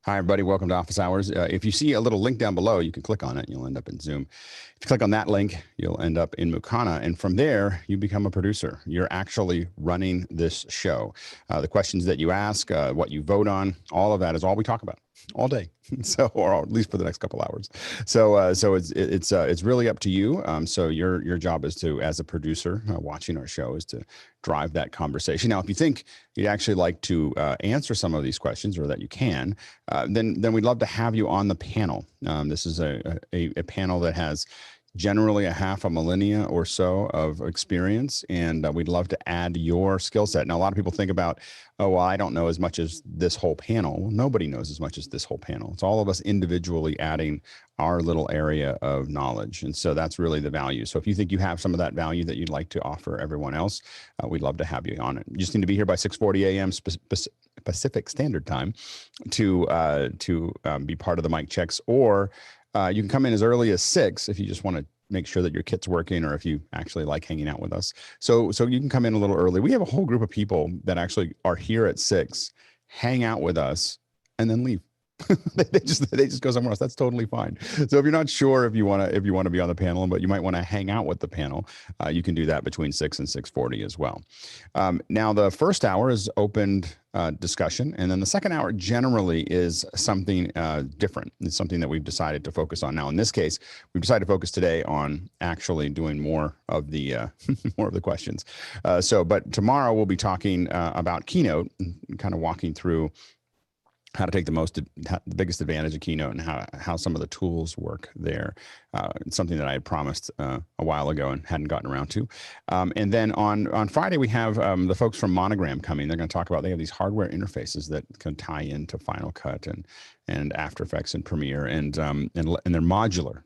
Hi, everybody. Welcome to Office Hours. If you see a little link down below, you can click on it and you'll end up in Zoom. If you click on that link, you'll end up in Mukana. And from there, you become a producer. You're actually running this show. The questions that you ask, what you vote on, all of that is all we talk about all day. So, or at least for the next couple hours. So it's really up to you. So your job is to, as a producer watching our show, is to drive that conversation. Now, if you think you'd actually like to answer some of these questions, or that you can, then we'd love to have you on the panel. This is a panel that has generally a half a millennia or so of experience, and we'd love to add your skill set. Now, a lot of people think about, oh, well, I don't know as much as this whole panel. Well, nobody knows as much as this whole panel. It's all of us individually adding our little area of knowledge. And so that's really the value. So if you think you have some of that value that you'd like to offer everyone else, we'd love to have you on it. You just need to be here by 6:40 a.m. Pacific Standard Time to be part of the mic checks, or you can come in as early as 6 if you just want to make sure that your kit's working, or if you actually like hanging out with us. So you can come in a little early. We have a whole group of people that actually are here at 6, hang out with us, and then leave. they just go somewhere else. That's totally fine. So if you're not sure if you want to be on the panel, but you might want to hang out with the panel, you can do that between 6 and 6:40 as well. Now, the first hour is opened discussion, and then the second hour generally is something different. It's something that we've decided to focus on. Now, in this case, we've decided to focus today on actually doing more of the more of the questions. But tomorrow we'll be talking about Keynote, and kind of walking through how to take the biggest advantage of Keynote, and how some of the tools work there. It's something that I had promised a while ago and hadn't gotten around to. And then on Friday, we have the folks from Monogram coming. They're going to talk about, they have these hardware interfaces that can tie into Final Cut and After Effects and Premiere, and they're modular.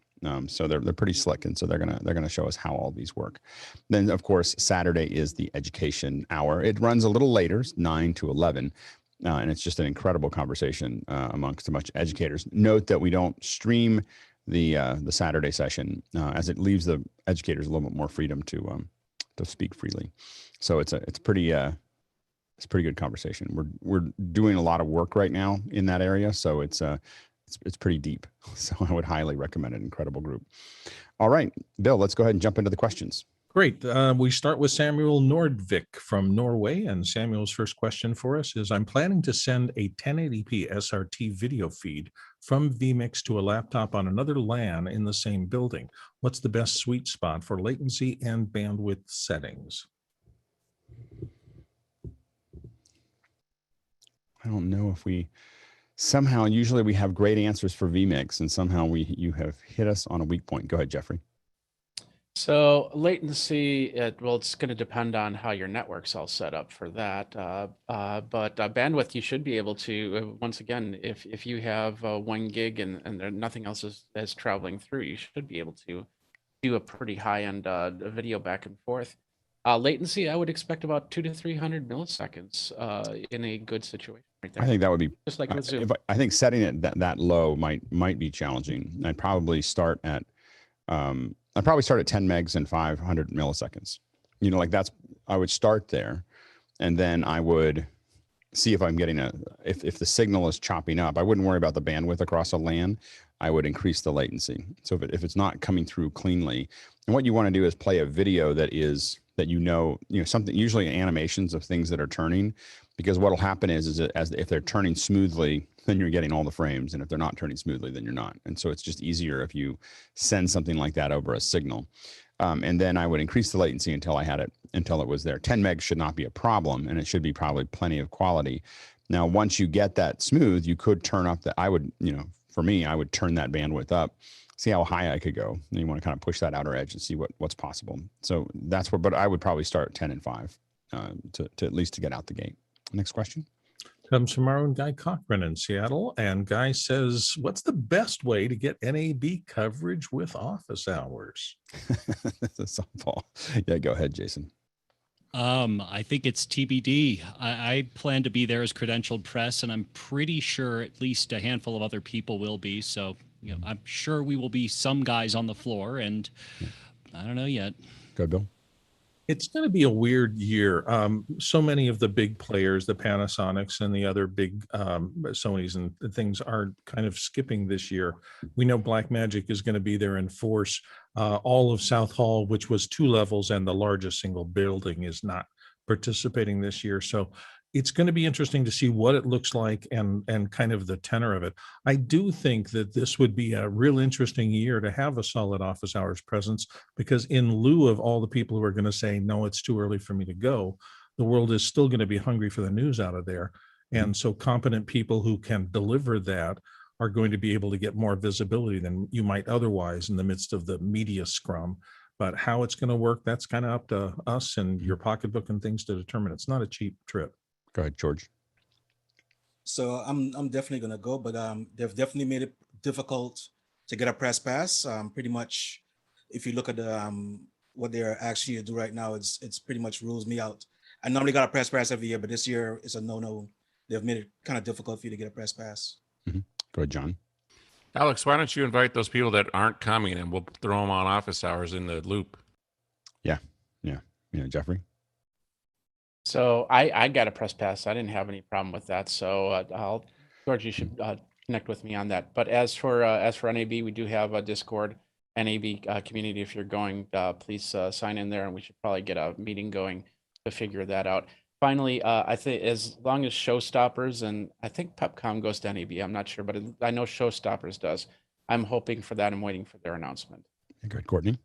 So they're pretty slick, and so they're gonna show us how all these work. Then, of course, Saturday is the education hour. It runs a little later, 9 to 11. And it's just an incredible conversation amongst a bunch of educators. Note that we don't stream the Saturday session, as it leaves the educators a little bit more freedom to speak freely. So it's pretty good conversation. We're doing a lot of work right now in that area, so it's pretty deep. So I would highly recommend it. Incredible group. All right, Bill, let's go ahead and jump into the questions. Great. We start with Samuel Nordvik from Norway. And Samuel's first question for us is, I'm planning to send a 1080p SRT video feed from vMix to a laptop on another LAN in the same building. What's the best sweet spot for latency and bandwidth settings? I don't know if we somehow, usually we have great answers for vMix, and somehow you have hit us on a weak point. Go ahead, Jeffrey. So latency, it's going to depend on how your network's all set up for that. But bandwidth, you should be able to, once again, if you have 1 gig and there, nothing else is traveling through, you should be able to do a pretty high-end video back and forth. Latency, I would expect about 200 to 300 milliseconds in a good situation right there. I think that would be, just like with Zoom. I think setting it that low might be challenging. I'd probably start at 10 megs and 500 milliseconds. I would start there, and then I would see if I'm getting if the signal is chopping up. I wouldn't worry about the bandwidth across a LAN. I would increase the latency. So if it's not coming through cleanly, and what you want to do is play a video that something, usually animations of things that are turning, because what'll happen is if they're turning smoothly, then you're getting all the frames, and if they're not turning smoothly, then you're not. And so it's just easier if you send something like that over a signal. And then I would increase the latency until it was there. 10 megs should not be a problem, and it should be probably plenty of quality. Now, once you get that smooth, you could turn up for me, I would turn that bandwidth up, see how high I could go. And you want to kind of push that outer edge and see what's possible. So but I would probably start at 10 and 5 to at least to get out the gate. Next question. Comes from our own Guy Cochran in Seattle. And Guy says, what's the best way to get NAB coverage with office hours? That's a softball. Yeah, go ahead, Jason. I think it's TBD. I plan to be there as credentialed press, and I'm pretty sure at least a handful of other people will be. So, I'm sure we will be some guys on the floor, and I don't know yet. Go, Bill. It's going to be a weird year. So many of the big players, the Panasonics and the other big Sonys and things, are kind of skipping this year. We know Blackmagic is going to be there in force. All of South Hall, which was 2 levels and the largest single building, is not participating this year. So it's going to be interesting to see what it looks like and kind of the tenor of it. I do think that this would be a real interesting year to have a solid office hours presence, because in lieu of all the people who are going to say, no, it's too early for me to go, the world is still going to be hungry for the news out of there. And so competent people who can deliver that are going to be able to get more visibility than you might otherwise in the midst of the media scrum. But how it's going to work, that's kind of up to us and your pocketbook and things to determine. It's not a cheap trip. Go ahead, George. So I'm definitely gonna go, but they've definitely made it difficult to get a press pass. Pretty much, if you look at the what they're actually do right now, it's pretty much rules me out. I normally got a press pass every year, but this year it's a no. They've made it kind of difficult for you to get a press pass. Go ahead, John. Alex, why don't you invite those people that aren't coming and we'll throw them on office hours in the loop? Yeah, Jeffrey. So I got a press pass. I didn't have any problem with that. So George, you should connect with me on that. But as for NAB, we do have a Discord NAB community. If you're going, please sign in there, and we should probably get a meeting going to figure that out. Finally, I think as long as Showstoppers, and I think PepCom goes to NAB, I'm not sure, but I know Showstoppers does. I'm hoping for that. I'm waiting for their announcement. Good, Courtney.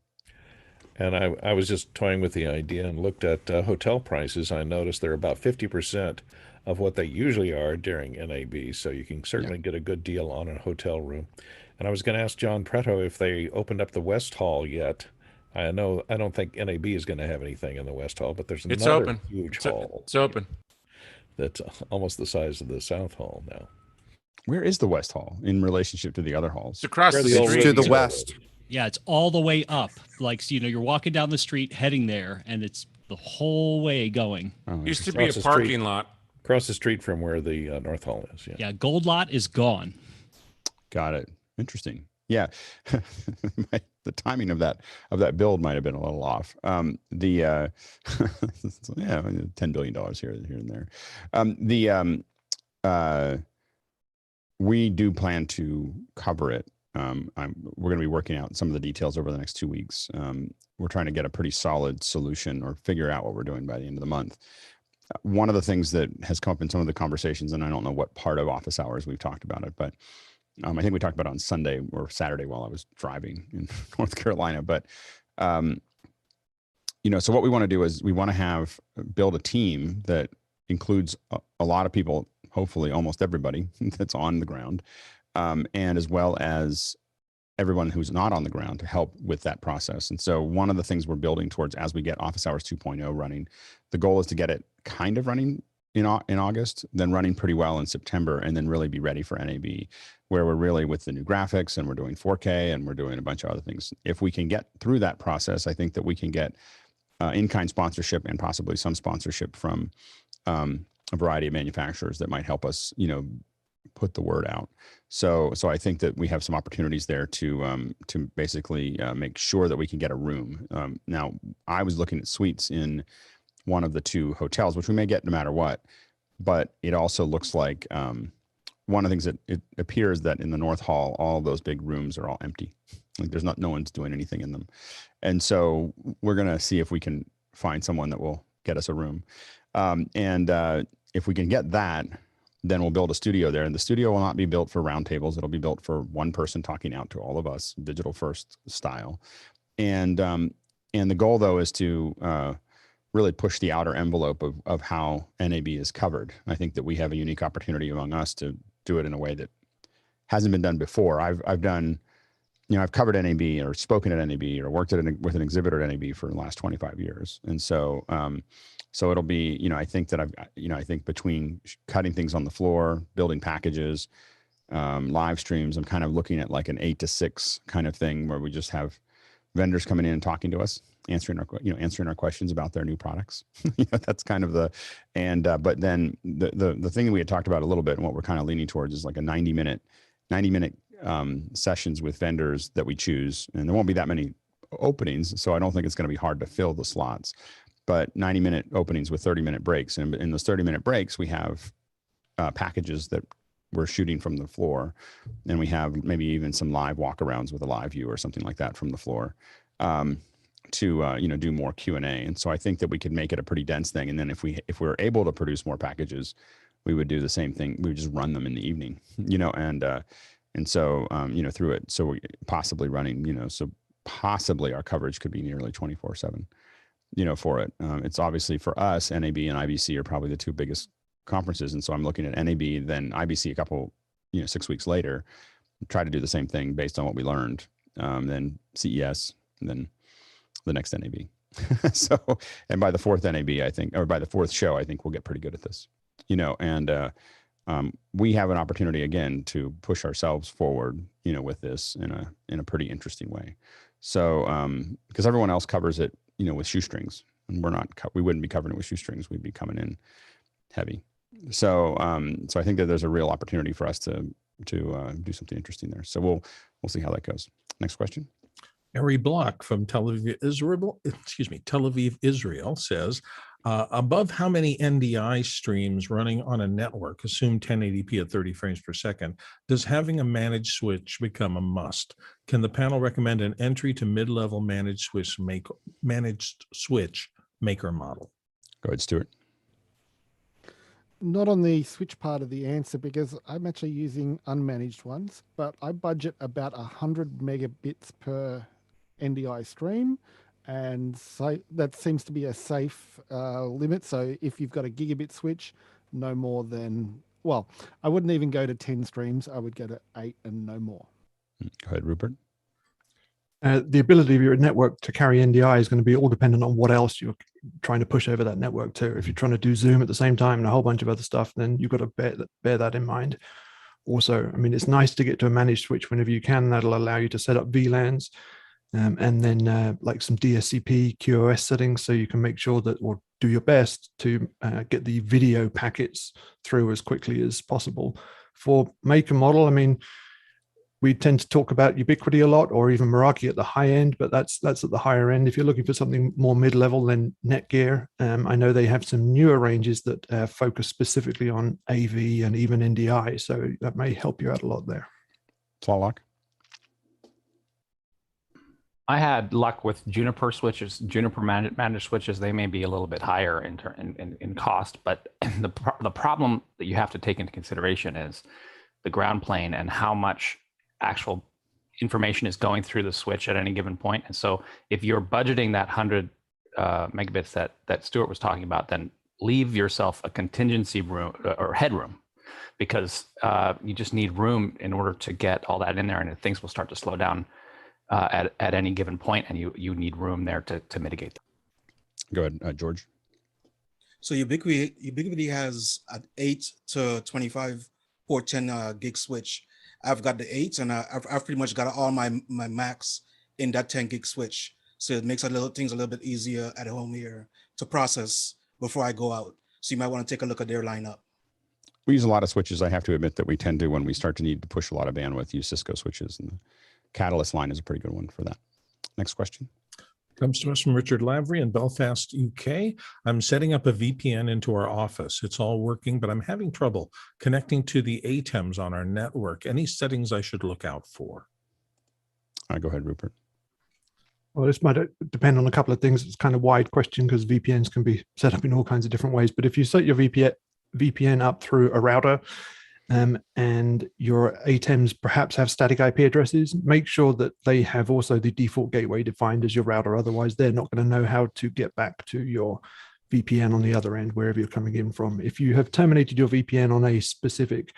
And I was just toying with the idea and looked at hotel prices. I noticed they're about 50% of what they usually are during NAB. So you can certainly get a good deal on a hotel room. And I was going to ask John Preto if they opened up the West Hall yet. I don't think NAB is going to have anything in the West Hall, but there's another huge hall. It's open. That's almost the size of the South Hall now. Where is the West Hall in relationship to the other halls? It's across the street. To the west. Yeah, it's all the way up. Like, you know, you're walking down the street heading there, and it's the whole way going. Oh, Used to be Across a the parking street. lot. Across the street from where the North Hall is. Yeah, Gold Lot is gone. got it. Interesting. Yeah, the timing of that build might have been a little off. Yeah, $10 billion here and there. We do plan to cover it. We're going to be working out some of the details over the next 2 weeks. We're trying to get a pretty solid solution or figure out what we're doing by the end of the month. One of the things that has come up in some of the conversations, and I don't know what part of office hours we've talked about it, but I think we talked about it on Sunday or Saturday while I was driving in North Carolina. But, so what we want to do is we want to build a team that includes a lot of people, hopefully almost everybody that's on the ground, and as well as everyone who's not on the ground to help with that process. And so one of the things we're building towards as we get Office Hours 2.0 running, the goal is to get it kind of running in August, then running pretty well in September, and then really be ready for NAB, where we're really with the new graphics and we're doing 4K and we're doing a bunch of other things. If we can get through that process, I think that we can get in-kind sponsorship and possibly some sponsorship from a variety of manufacturers that might help us, put the word out. So I think that we have some opportunities there to basically make sure that we can get a room. Now, I was looking at suites in one of the 2 hotels, which we may get no matter what, but it also looks like one of the things that it appears that in the North Hall, all those big rooms are all empty. Like there's no one's doing anything in them. And so we're going to see if we can find someone that will get us a room. If we can get that, then we'll build a studio there. And the studio will not be built for roundtables. It'll be built for one person talking out to all of us, digital first style. And the goal though is to really push the outer envelope of how NAB is covered. I think that we have a unique opportunity among us to do it in a way that hasn't been done before. I've done, I've covered NAB or spoken at NAB or worked with an exhibitor at NAB for the last 25 years. And so, so it'll be, I think that I think between cutting things on the floor, building packages, live streams, I'm kind of looking at like an 8 to 6 kind of thing where we just have vendors coming in and talking to us, answering our questions about their new products. That's kind of but then the thing that we had talked about a little bit and what we're kind of leaning towards is like a 90 minute sessions with vendors that we choose. And there won't be that many openings, so I don't think it's going to be hard to fill the slots. but 90-minute openings with 30-minute breaks. And in those 30-minute breaks, we have packages that we're shooting from the floor, and we have maybe even some live walkarounds with a live view or something like that from the floor, to do more Q&A. And so I think that we could make it a pretty dense thing. And then if we're able to produce more packages, we would do the same thing. We would just run them in the evening, and so through it. So we possibly running, so possibly our coverage could be nearly 24/7, for it. It's obviously for us, NAB and IBC are probably the two biggest conferences. And so I'm looking at NAB, then IBC a couple, 6 weeks later, try to do the same thing based on what we learned. Then CES, and then the next NAB. So, and by the fourth NAB, I think, or by the fourth show, I think we'll get pretty good at this, and we have an opportunity again to push ourselves forward, with this in a pretty interesting way. So, because everyone else covers it, with shoestrings, and we wouldn't be covering it with shoestrings. We'd be coming in heavy. So, so I think that there's a real opportunity for us to do something interesting there. So we'll see how that goes. Next question. Ari Block from Tel Aviv, Israel says, above how many NDI streams running on a network, assume 1080p at 30 frames per second, does having a managed switch become a must? Can the panel recommend an entry to mid-level managed switch maker model? Go ahead, Stuart. Not on the switch part of the answer, because I'm actually using unmanaged ones, but I budget about 100 megabits per NDI stream, and so that seems to be a safe limit. So if you've got a gigabit switch, no more than, well, I wouldn't even go to 10 streams. I would go to 8 and no more. Go ahead, Rupert. The ability of your network to carry NDI is going to be all dependent on what else you're trying to push over that network to. If you're trying to do Zoom at the same time and a whole bunch of other stuff, then you've got to bear that in mind. Also, I mean, it's nice to get to a managed switch whenever you can. That'll allow you to set up VLANs and then like some DSCP QoS settings, so you can make sure that, or do your best to get the video packets through as quickly as possible. For make and model, I mean, we tend to talk about Ubiquiti a lot, or even Meraki at the high end, but that's at the higher end. If you're looking for something more mid-level, then Netgear. I know they have some newer ranges that focus specifically on AV and even NDI, so that may help you out a lot there. Tlaloc. I had luck with Juniper switches, Juniper managed switches. They may be a little bit higher in cost, but the problem that you have to take into consideration is the ground plane and how much actual information is going through the switch at any given point. And so if you're budgeting that 100 megabits that Stuart was talking about, then leave yourself a contingency room or headroom, because you just need room in order to get all that in there, and things will start to slow down at any given point, and you need room there to mitigate them. Go ahead, George. So Ubiquiti has an 8 to 25 port 10 gig switch. I've got the 8, and I've pretty much got all my Macs in that 10 gig switch. So it makes things a little bit easier at home here to process before I go out. So you might want to take a look at their lineup. We use a lot of switches. I have to admit that we tend to, when we start to need to push a lot of bandwidth, use Cisco switches, and the Catalyst line is a pretty good one for that. Next question. Comes to us from Richard Lavery in Belfast, UK. I'm setting up a VPN into our office. It's all working, but I'm having trouble connecting to the ATEMs on our network. Any settings I should look out for? Go ahead, Rupert. Well, this might depend on a couple of things. It's kind of a wide question because VPNs can be set up in all kinds of different ways. But if you set your VPN up through a router, and your ATEMs perhaps have static IP addresses, make sure that they have also the default gateway defined as your router. Otherwise, they're not going to know how to get back to your VPN on the other end, wherever you're coming in from. If you have terminated your VPN on a specific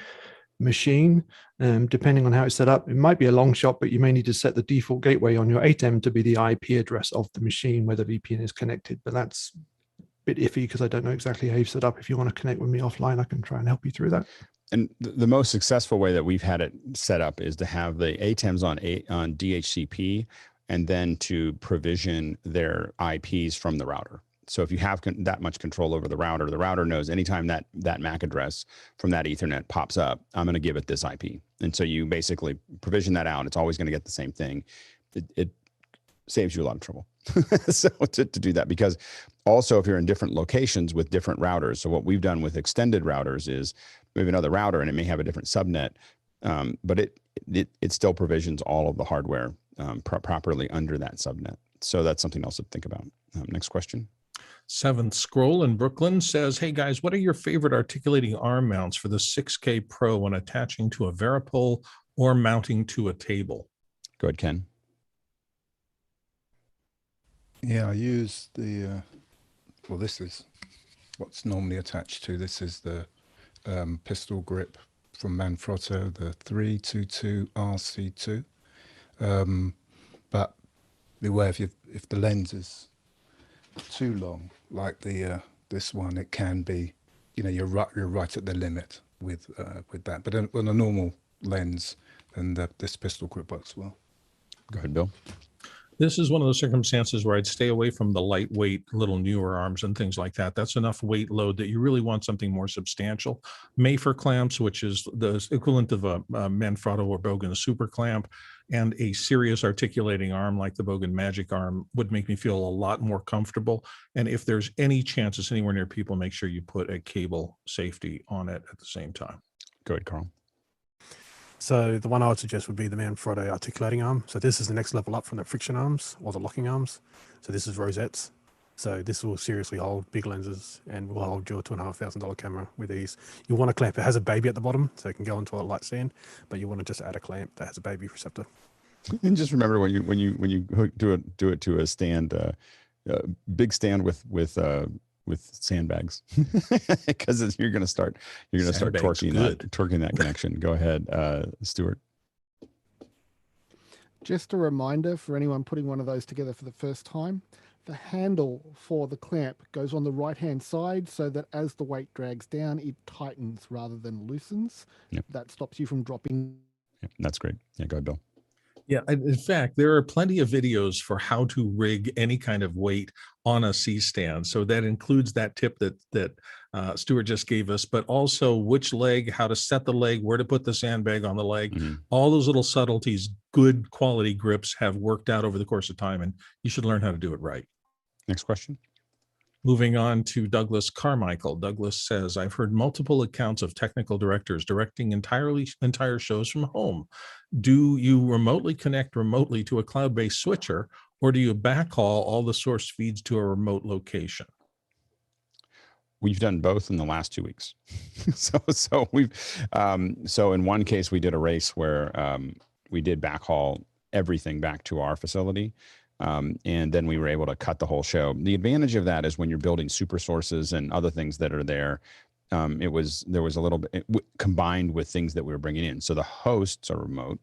machine, depending on how it's set up, it might be a long shot, but you may need to set the default gateway on your ATEM to be the IP address of the machine where the VPN is connected. But that's a bit iffy because I don't know exactly how you've set up. If you want to connect with me offline, I can try and help you through that. And the most successful way that we've had it set up is to have the ATEMs on DHCP, and then to provision their IPs from the router. So if you have that much control over the router knows anytime that MAC address from that Ethernet pops up, I'm going to give it this IP. And so you basically provision that out. It's always going to get the same thing. It saves you a lot of trouble. So to do that, because also if you're in different locations with different routers, so what we've done with extended routers is we have another router and it may have a different subnet, but it still provisions all of the hardware properly under that subnet. So that's something else to think about. Next question. Seventh Scroll in Brooklyn says, hey guys, what are your favorite articulating arm mounts for the 6K Pro when attaching to a varipole or mounting to a table? Go ahead, Ken. Yeah, I use the, well, this is what's normally attached to. This is the pistol grip from Manfrotto, the 322 RC2. But beware, if the lens is too long, like the this one, it can be, you know, you're right at the limit with that. But on a normal lens, then this pistol grip works well. Go ahead, Bill. This is one of the circumstances where I'd stay away from the lightweight little newer arms and things like that. That's enough weight load that you really want something more substantial. Mayfer clamps, which is the equivalent of a Manfrotto or Bogen super clamp, and a serious articulating arm like the Bogen Magic arm would make me feel a lot more comfortable. And if there's any chance it's anywhere near people, make sure you put a cable safety on it at the same time. Go ahead, Carl. So the one I would suggest would be the Manfrotto articulating arm. So this is the next level up from the friction arms or the locking arms. So this is rosettes. So this will seriously hold big lenses and will hold your $2,500 camera with ease. You want a clamp. It has a baby at the bottom, so it can go into a light stand, but you want to just add a clamp that has a baby receptor. And just remember when you do it to a stand, big stand with sandbags, because you're going to start torquing that connection. Go ahead, Stuart. Just a reminder for anyone putting one of those together for the first time, the handle for the clamp goes on the right-hand side so that as the weight drags down, it tightens rather than loosens. Yep. That stops you from dropping. Yep, that's great. Yeah, go ahead, Bill. Yeah, in fact, there are plenty of videos for how to rig any kind of weight on a C-stand. So that includes that tip that Stuart just gave us, but also which leg, how to set the leg, where to put the sandbag on the leg. Mm-hmm. All those little subtleties, good quality grips have worked out over the course of time, and you should learn how to do it right. Next question. Moving on to Douglas Carmichael. Douglas says, I've heard multiple accounts of technical directors directing entire shows from home. Do you remotely connect remotely to a cloud-based switcher, or do you backhaul all the source feeds to a remote location? We've done both in the last 2 weeks. So we've, so in one case we did a race where we did backhaul everything back to our facility. And then we were able to cut the whole show. The advantage of that is when you're building super sources and other things that are there, there was a little bit combined with things that we were bringing in. So the hosts are remote.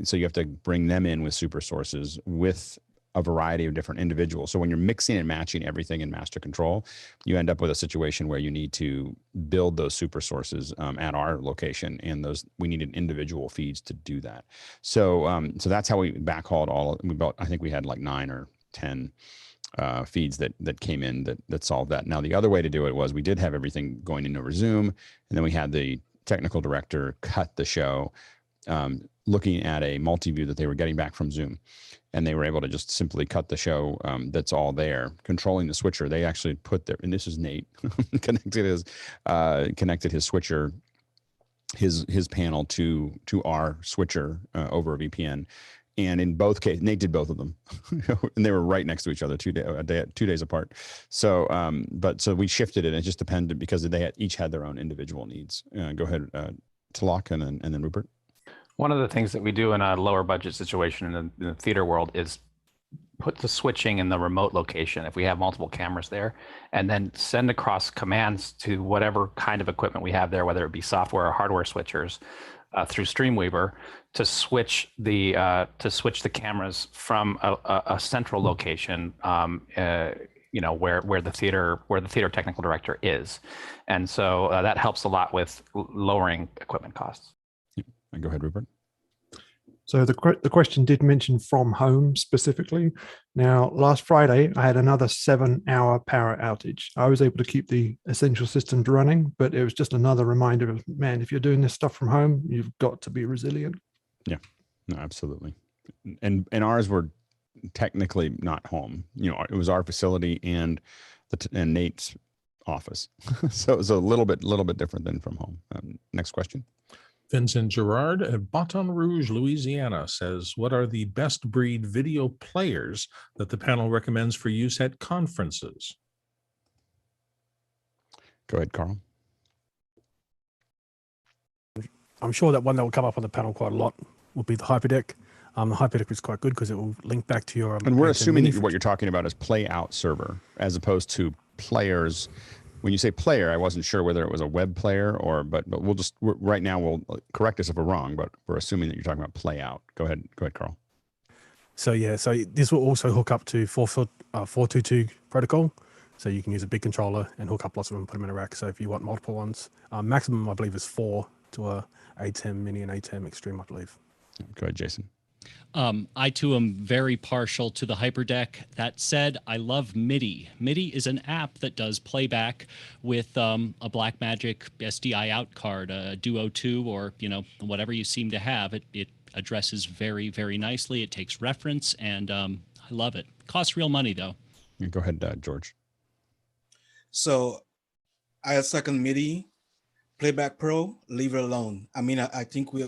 So you have to bring them in with super sources with a variety of different individuals. So when you're mixing and matching everything in master control, you end up with a situation where you need to build those super sources at our location, and we needed individual feeds to do that. So so that's how we backhauled all. I think we had like 9 or 10 feeds that came in that solved that. Now the other way to do it was we did have everything going in over Zoom, and then we had the technical director cut the show, looking at a multi-view that they were getting back from Zoom. And they were able to just simply cut the show that's all there, controlling the switcher. They actually put their, and this is Nate, connected his switcher, his panel to our switcher over a VPN. And in both cases, Nate did both of them, and they were right next to each other, 2 days apart. So, so we shifted it. And it just depended because they each had their own individual needs. Go ahead, Talak, and then Rupert. One of the things that we do in a lower budget situation in the theater world is put the switching in the remote location if we have multiple cameras there, and then send across commands to whatever kind of equipment we have there, whether it be software or hardware switchers, through Streamweaver to switch the cameras from a central location, where the theater technical director is, and so that helps a lot with lowering equipment costs. Go ahead, Rupert. So the question did mention from home specifically. Now, last Friday, I had another 7-hour power outage. I was able to keep the essential systems running, but it was just another reminder of, man, if you're doing this stuff from home, you've got to be resilient. Yeah, no, absolutely. And ours were technically not home. It was our facility and and Nate's office. So it was a little bit different than from home. Next question. Vincent Gerard at Baton Rouge, Louisiana says, what are the best breed video players that the panel recommends for use at conferences? Go ahead, Carl. I'm sure that one that will come up on the panel quite a lot will be the Hyperdeck. The Hyperdeck is quite good because it will link back to your. And we're ATEM assuming Mini that what you're talking about is play out server as opposed to players. When you say player, I wasn't sure whether it was a web player but we'll just right now we'll correct us if we're wrong, but we're assuming that you're talking about play out. Go ahead, Carl. So yeah, so this will also hook up to 422 protocol. So you can use a big controller and hook up lots of them, put them in a rack. So if you want multiple ones, maximum I believe is 4 to a ATEM Mini and ATEM Extreme, I believe. Go ahead, Jason. I too am very partial to the Hyperdeck. That said, I love MIDI. MIDI is an app that does playback with a Blackmagic SDI out card, a Duo 2, or whatever you seem to have. It addresses very, very nicely. It takes reference, and I love it. Costs real money though. Go ahead, George. So I second MIDI. Playback Pro, leave it alone. I mean, I think we're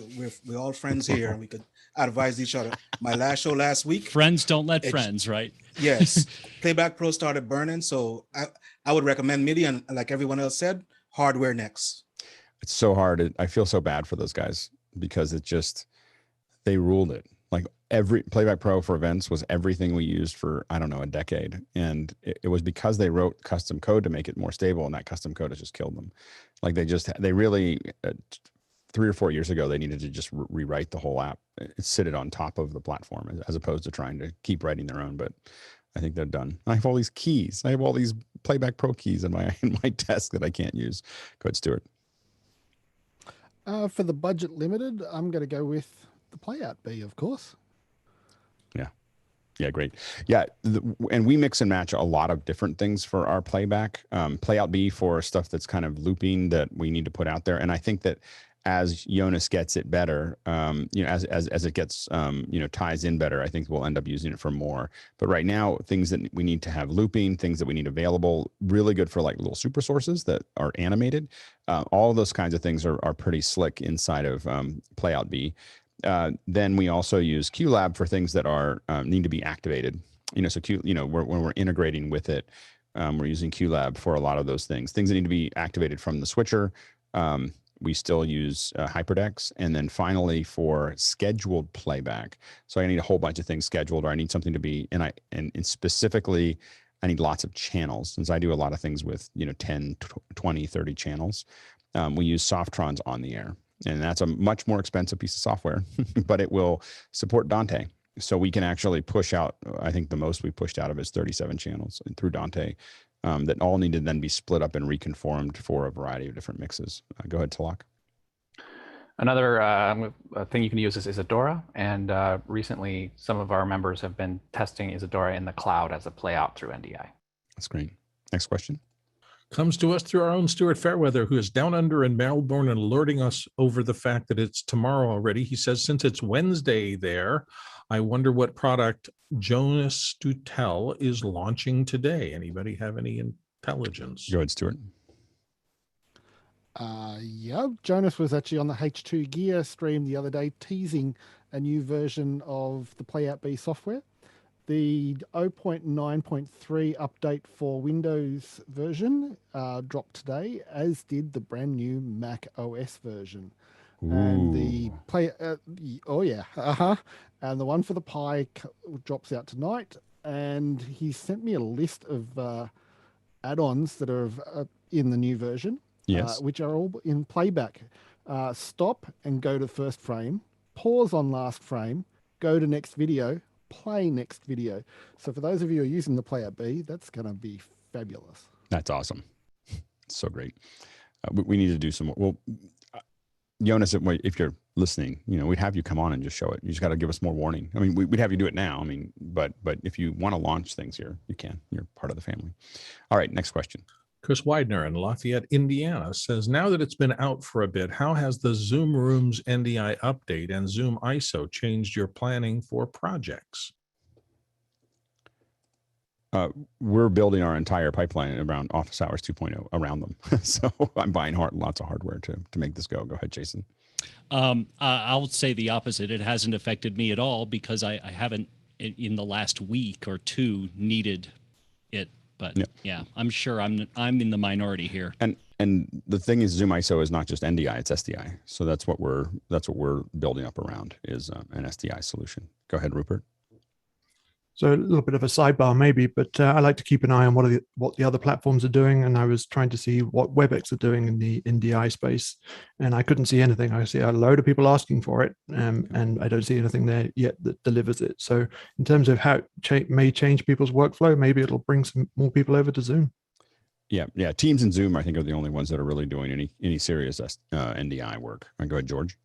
all friends here, and we could advise each other. My last show last week. Friends don't let friends, right? Yes. Playback Pro started burning, so I would recommend MIDI, and like everyone else said, hardware next. It's so hard. I feel so bad for those guys because they ruled it. Like every Playback Pro for events was everything we used for, I don't know, a decade. And it was because they wrote custom code to make it more stable, and that custom code has just killed them. Like they really, 3 or 4 years ago, they needed to just rewrite the whole app, sit it on top of the platform as opposed to trying to keep writing their own. But I think they're done. I have all these keys. I have all these Playback Pro keys in my desk that I can't use. Go ahead, Stuart. For the budget limited, I'm going to go with the Playout B, of course. Yeah, great. Yeah, and we mix and match a lot of different things for our playback. Playout B for stuff that's kind of looping that we need to put out there. And I think that as Jonas gets it better, as it gets, ties in better, I think we'll end up using it for more. But right now, things that we need to have looping, things that we need available, really good for like little super sources that are animated. All of those kinds of things are pretty slick inside of Playout B. Then we also use Qlab for things that are need to be activated. So when we're integrating with it, we're using Qlab for a lot of those things. Things that need to be activated from the switcher. We still use Hyperdecks. And then finally for scheduled playback. So I need a whole bunch of things scheduled, or I need something to be, and specifically, I need lots of channels, since I do a lot of things with 10, 20, 30 channels. We use Softrons on the air. And that's a much more expensive piece of software, but it will support Dante. So we can actually push out, I think the most we pushed out of is 37 channels through Dante that all need to then be split up and reconformed for a variety of different mixes. Go ahead, Talak. Another thing you can use is Isadora. And recently, some of our members have been testing Isadora in the cloud as a playout through NDI. That's great. Next question. Comes to us through our own Stuart Fairweather, who is down under in Melbourne and alerting us over the fact that it's tomorrow already. He says, since it's Wednesday there, I wonder what product Jonas Stutel is launching today. Anybody have any intelligence? Go ahead, Stuart. Yeah, Jonas was actually on the H2 Gear stream the other day teasing a new version of the Playout B software. The 0.9.3 update for Windows version dropped today, as did the brand new Mac OS version. Ooh. And the and the one for the Pi drops out tonight. And he sent me a list of add-ons that are in the new version, yes, which are all in playback. Stop and go to first frame, pause on last frame, go to next video, play next video. So for those of you who are using the Playout B, that's going to be fabulous. That's awesome. So great. We need to do some more. Well, Jonas, if you're listening, we'd have you come on and just show it. You just got to give us more warning. I mean, we'd have you do it now. I mean, but if you want to launch things here, you can. You're part of the family. All right, next question. Chris Widener in Lafayette, Indiana says, now that it's been out for a bit, how has the Zoom Rooms NDI update and Zoom ISO changed your planning for projects? We're building our entire pipeline around Office Hours 2.0 around them. So I'm buying lots of hardware to make this go. Go ahead, Jason. I'll say the opposite. It hasn't affected me at all because I haven't in the last week or two needed it. But yeah, I'm sure I'm in the minority here. And the thing is, Zoom ISO is not just NDI; it's SDI. So that's what we're building up around is an SDI solution. Go ahead, Rupert. So a little bit of a sidebar maybe, but I like to keep an eye on what the other platforms are doing. And I was trying to see what WEBEX are doing in the NDI space, and I couldn't see anything. I see a load of people asking for it, and I don't see anything there yet that delivers it. So in terms of how it may change people's workflow, maybe it'll bring some more people over to Zoom. Yeah. Teams and Zoom, I think, are the only ones that are really doing any serious NDI work. Go ahead, George.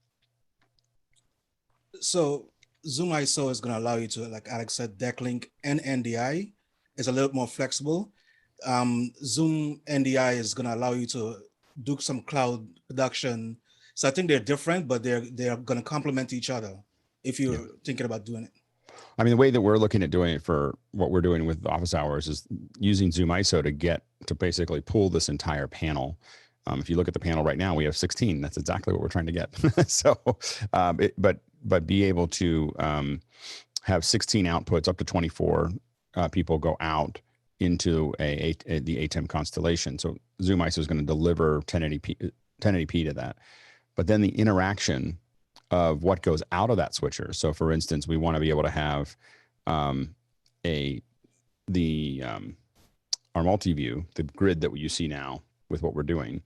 So Zoom ISO is going to allow you to, like Alex said, decklink and NDI is a little more flexible. Zoom NDI is going to allow you to do some cloud production. So I think they're different, but they're going to complement each other if you're thinking about doing it. I mean, the way that we're looking at doing it for what we're doing with Office Hours is using Zoom ISO to basically pull this entire panel. If you look at the panel right now, we have 16. That's exactly what we're trying to get. So, but be able to have 16 outputs, up to 24 people go out into the ATEM constellation. So Zoom ISO is going to deliver 1080p to that. But then the interaction of what goes out of that switcher. So for instance, we want to be able to have our multi-view, the grid that you see now with what we're doing.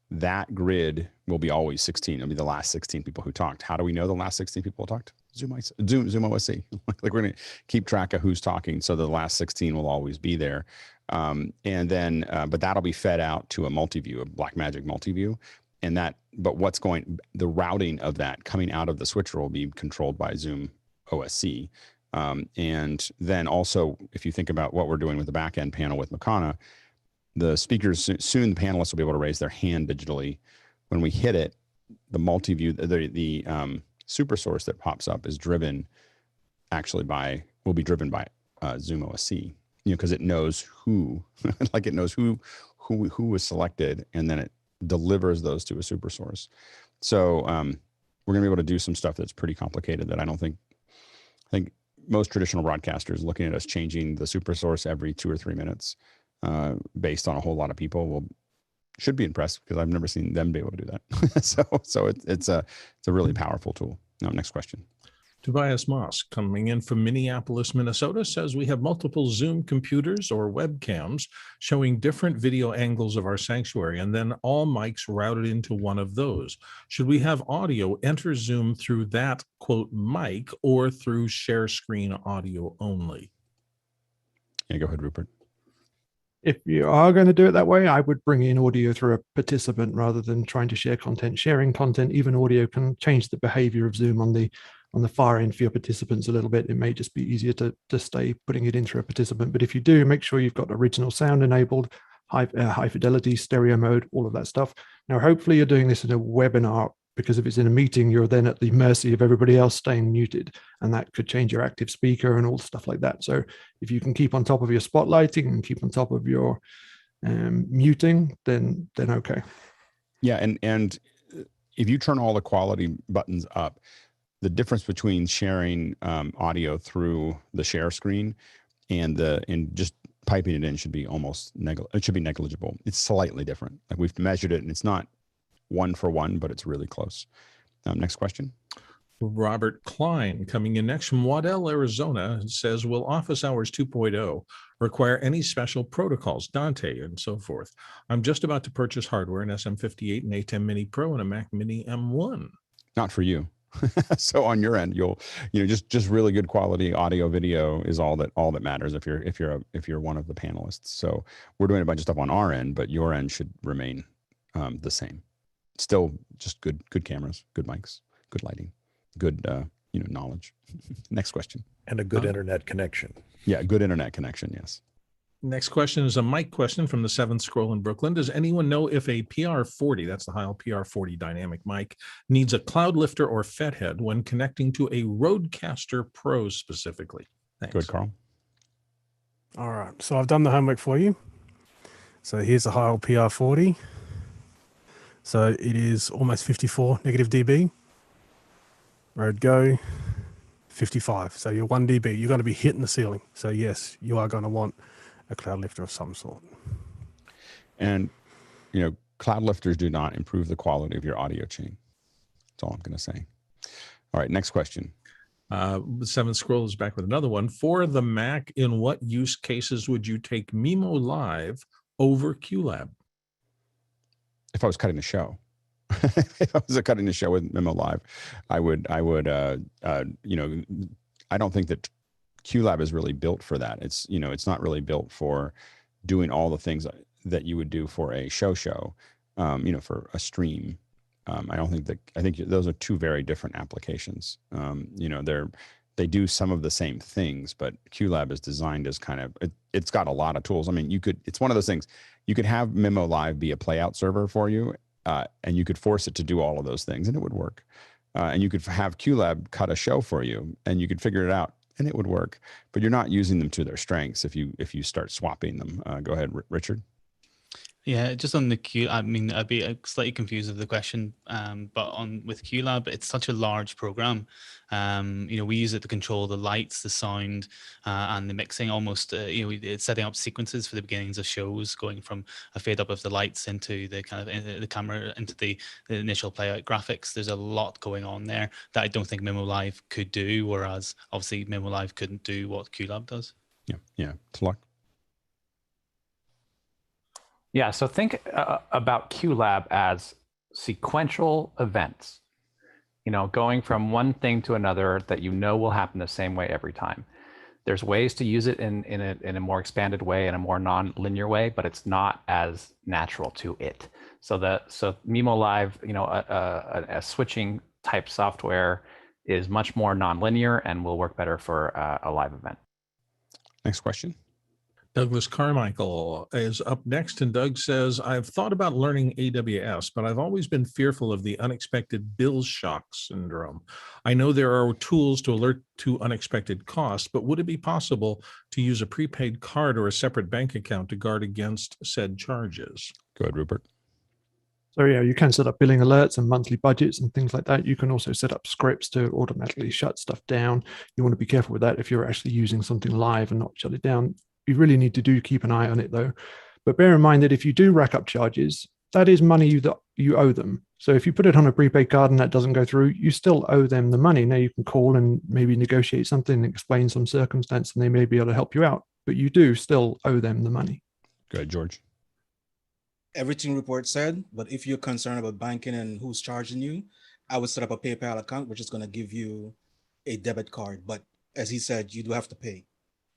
That grid will be always 16. It'll be the last 16 people who talked. How do we know the last 16 people talked? Zoom OSC. Like we're going to keep track of who's talking. So the last 16 will always be there. And then, but that'll be fed out to a multi-view, a Blackmagic multi-view. And the routing of that coming out of the switcher will be controlled by Zoom OSC. And then also, if you think about what we're doing with the backend panel with Makana, the speakers, soon the panelists will be able to raise their hand digitally. When we hit it, the multi-view, the super source that pops up is will be driven by Zoom OSC, because it knows who, like it knows who was selected, and then it delivers those to a super source. So we're gonna be able to do some stuff that's pretty complicated that I think most traditional broadcasters looking at us changing the super source every 2 or 3 minutes based on a whole lot of people should be impressed, because I've never seen them be able to do that. so it's a really powerful tool. Now, next question. Tobias Moss, coming in from Minneapolis, Minnesota, says we have multiple Zoom computers or webcams showing different video angles of our sanctuary, and then all mics routed into one of those. Should we have audio enter Zoom through that, quote, mic, or through share screen audio only? Yeah, go ahead, Rupert. If you are going to do it that way, I would bring in audio through a participant rather than trying to share content. Sharing content, even audio, can change the behavior of Zoom on the far end for your participants a little bit. It may just be easier to stay putting it in through a participant. But if you do, make sure you've got original sound enabled, high fidelity, stereo mode, all of that stuff. Now, hopefully you're doing this in a webinar, because if it's in a meeting, you're then at the mercy of everybody else staying muted, and that could change your active speaker and all stuff like that. So if you can keep on top of your spotlighting and keep on top of your muting, then okay. Yeah, and if you turn all the quality buttons up, the difference between sharing audio through the share screen and just piping it in should be negligible. It's slightly different. Like, we've measured it, and it's not 1 for 1, but it's really close. Next question. Robert Klein, coming in next from Waddell, Arizona, says, will Office Hours 2.0 require any special protocols, Dante and so forth? I'm just about to purchase hardware, an SM58, an ATEM Mini Pro, and a Mac Mini M1. Not for you. So on your end, just really good quality audio video is all that matters if you're one of the panelists. So we're doing a bunch of stuff on our end, but your end should remain the same. Still just good cameras, good mics, good lighting, good knowledge. Next question. And a good internet connection. Yeah, good internet connection. Yes. Next question is a mic question from the 7th Scroll in Brooklyn. Does anyone know if a PR40, that's the Heil PR40 dynamic mic, needs a cloud lifter or Fethead when connecting to a Rodecaster Pro specifically? Thanks. Good, Carl. All right, so I've done the homework for you. So here's a Heil PR40. So it is almost 54 negative dB. Rode Go, 55. So you're 1 dB. You're going to be hitting the ceiling. So yes, you are going to want a cloud lifter of some sort. And, cloud lifters do not improve the quality of your audio chain. That's all I'm going to say. All right, next question. Seven Scroll is back with another one. For the Mac, in what use cases would you take Mimolive over Qlab? If I was cutting the show, if I was cutting the show with Mimolive, I would, I don't think that Qlab is really built for that. It's not really built for doing all the things that you would do for a show, for a stream. I think those are two very different applications. They do some of the same things, but Qlab is designed as it's got a lot of tools. I mean, it's one of those things, you could have Mimolive be a playout server for you, and you could force it to do all of those things and it would work. And you could have Qlab cut a show for you and you could figure it out and it would work, but you're not using them to their strengths if you start swapping them. Go ahead, Richard. Yeah, just on the I mean, I'd be slightly confused with the question, but with Qlab, it's such a large program. We use it to control the lights, the sound, and the mixing. Almost, it's setting up sequences for the beginnings of shows, going from a fade up of the lights into the the camera into the initial playout graphics. There's a lot going on there that I don't think Mimolive could do, whereas obviously Mimolive couldn't do what Qlab does. Yeah, Tlaloc. Yeah, so think about Qlab as sequential events, going from one thing to another that will happen the same way every time. There's ways to use it in a more expanded way, in a more non-linear way, but it's not as natural to it. So Mimolive, a switching type software is much more non-linear and will work better for a live event. Next question. Douglas Carmichael is up next, and Doug says, I've thought about learning AWS, but I've always been fearful of the unexpected bill shock syndrome. I know there are tools to alert to unexpected costs, but would it be possible to use a prepaid card or a separate bank account to guard against said charges? Go ahead, Rupert. So yeah, you can set up billing alerts and monthly budgets and things like that. You can also set up scripts to automatically shut stuff down. You want to be careful with that if you're actually using something live and not shut it down. You really need to keep an eye on it though. But bear in mind that if you do rack up charges, that is money that you owe them. So if you put it on a prepaid card and that doesn't go through, you still owe them the money. Now you can call and maybe negotiate something, explain some circumstance, and they may be able to help you out, but you do still owe them the money. Go ahead, George. Everything Rupert said, but if you're concerned about banking and who's charging you, I would set up a PayPal account, which is going to give you a debit card. But as he said, you do have to pay.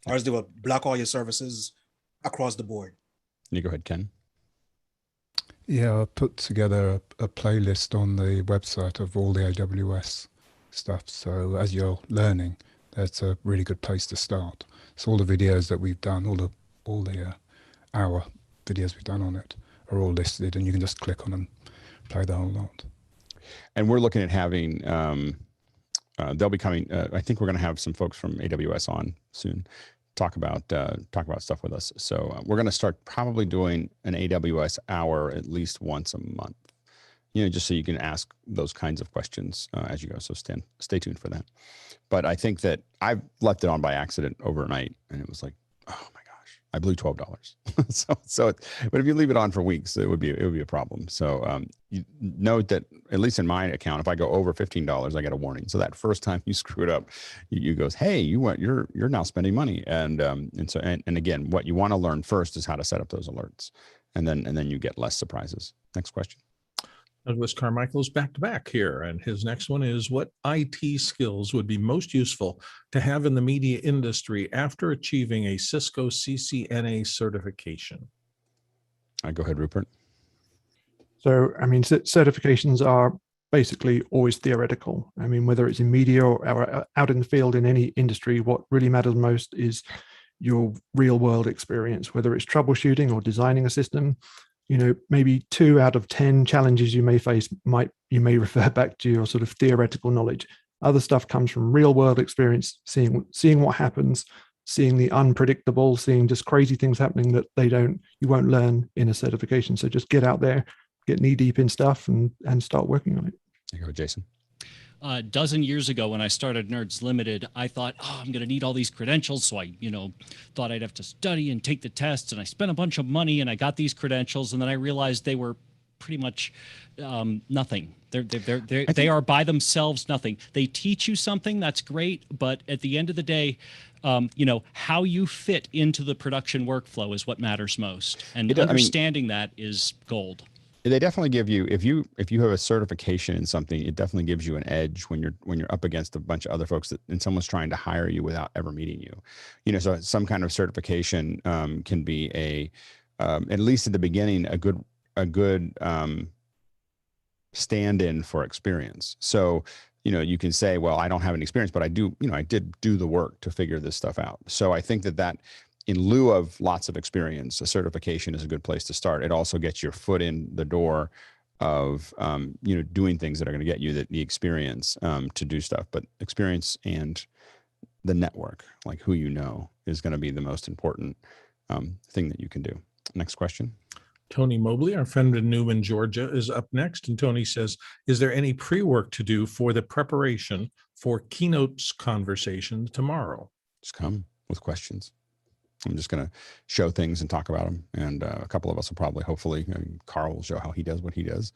Or else they will block all your services across the board. You go ahead, Ken. Yeah, I put together a playlist on the website of all the AWS stuff. So as you're learning, that's a really good place to start. So all the videos that we've done, all the hour videos we've done on it are all listed, and you can just click on them, play the whole lot. And we're looking at having, they'll be coming. I think we're going to have some folks from AWS on soon, talk about stuff with us. So we're going to start probably doing an AWS hour at least once a month. Just so you can ask those kinds of questions as you go. So stay tuned for that. But I think that I've left it on by accident overnight, and it was like, oh my gosh, I blew $12. But if you leave it on for weeks, it would be a problem. So you note that at least in my account, if I go over $15, I get a warning. So that first time you screw it up, you goes, hey, you're now spending money. And again, what you want to learn first is how to set up those alerts, and then you get less surprises. Next question. Douglas Carmichael's back to back here, and his next one is, what IT skills would be most useful to have in the media industry after achieving a CIsco CCNA certification? Go ahead, Rupert. So, I mean, certifications are basically always theoretical. I mean, whether it's in media or out in the field in any industry, what really matters most is your real world experience, whether it's troubleshooting or designing a system. Maybe 2 out of 10 challenges you may face you may refer back to your sort of theoretical knowledge. Other stuff comes from real world experience, seeing what happens, seeing the unpredictable, seeing just crazy things happening that you won't learn in a certification. So just get out there, get knee deep in stuff and start working on it. There you go, Jason. A dozen years ago when I started Nerds Limited, I thought, I'm going to need all these credentials. So I, thought I'd have to study and take the tests, and I spent a bunch of money and I got these credentials, and then I realized they were pretty much nothing. They are by themselves nothing. They teach you something, that's great, but at the end of the day, how you fit into the production workflow is what matters most, and understanding that is gold. They definitely give you, if you have a certification in something, it definitely gives you an edge when you're up against a bunch of other folks and someone's trying to hire you without ever meeting you. So some kind of certification can be at least at the beginning, a good stand-in for experience. So, you can say, well, I don't have any experience, but I do, I did do the work to figure this stuff out. So I think that in lieu of lots of experience, a certification is a good place to start. It also gets your foot in the door of, doing things that are going to get you the experience to do stuff. But experience and the network, like who is going to be the most important thing that you can do. Next question. Tony Mobley, our friend in Newman, Georgia, is up next. And Tony says, is there any pre-work to do for the preparation for Keynote's conversation tomorrow? Just come with questions. I'm just going to show things and talk about them. And a couple of us will probably, hopefully, Carl will show how he does what he does.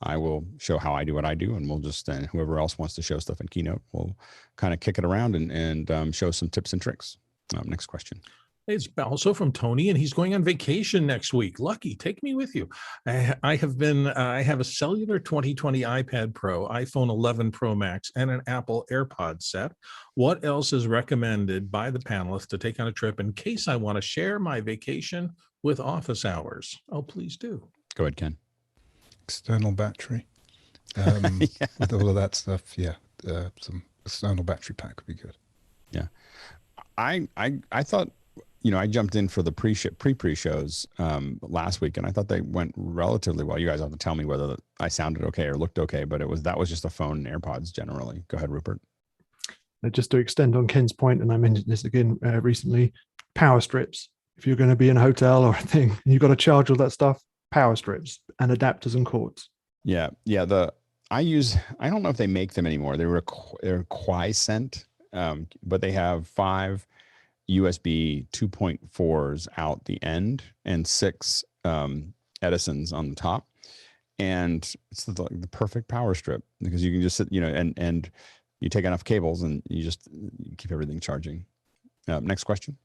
I will show how I do what I do. And we'll just, whoever else wants to show stuff in Keynote, we'll kind of kick it around and show some tips and tricks. Next question. It's also from Tony, and he's going on vacation next week. Lucky, take me with you. I have a cellular 2020 iPad Pro, iPhone 11 Pro Max, and an Apple AirPods set. What else is recommended by the panelists to take on a trip in case I want to share my vacation with office hours? Oh, please do. Go ahead, Ken. External battery. With all of that stuff, some external battery pack would be good. Yeah. I thought, I jumped in for the pre-shows last week, and I thought they went relatively well. You guys have to tell me whether I sounded okay or looked okay, but that was just a phone and AirPods generally. Go ahead, Rupert. Just to extend on Ken's point, and I mentioned this again recently, power strips. If you're going to be in a hotel or a thing, and you've got to charge all that stuff, power strips and adapters and cords. Yeah. I don't know if they make them anymore. They're Qlab, but they have 5 USB 2.4s out the end and 6 Edisons on the top, and it's the perfect power strip because you can just sit, and you take enough cables and you keep everything charging. Next question.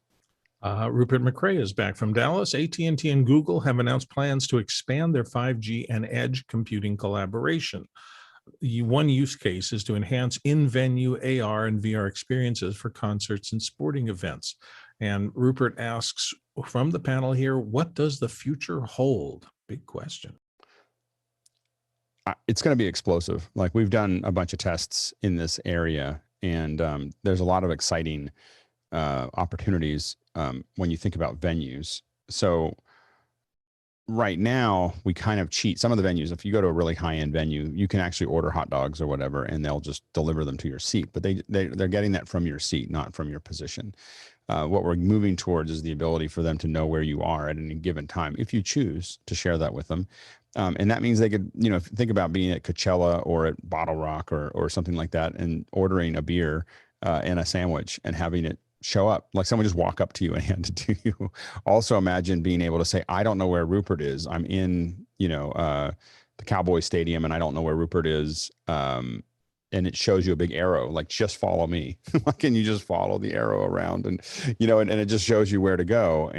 Rupert McRae is back from Dallas. AT&T and Google have announced plans to expand their 5G and edge computing collaboration. One use case is to enhance in-venue AR and VR experiences for concerts and sporting events. And Rupert asks from the panel here, what does the future hold? Big question. It's going to be explosive. Like, we've done a bunch of tests in this area, and there's a lot of exciting opportunities when you think about venues. So right now, we kind of cheat. Some of the venues, if you go to a really high-end venue, you can actually order hot dogs or whatever, and they'll just deliver them to your seat. But they're getting that from your seat, not from your position. What we're moving towards is the ability for them to know where you are at any given time, if you choose to share that with them. And that means they could, think about being at Coachella or at Bottle Rock or something like that, and ordering a beer and a sandwich and having it show up, like someone just walk up to you and hand it to you. Also imagine being able to say, I don't know where Rupert is. I'm in, the Cowboy Stadium, and I don't know where Rupert is. And it shows you a big arrow, like, just follow me. Like, and you just follow the arrow around, and, and it just shows you where to go.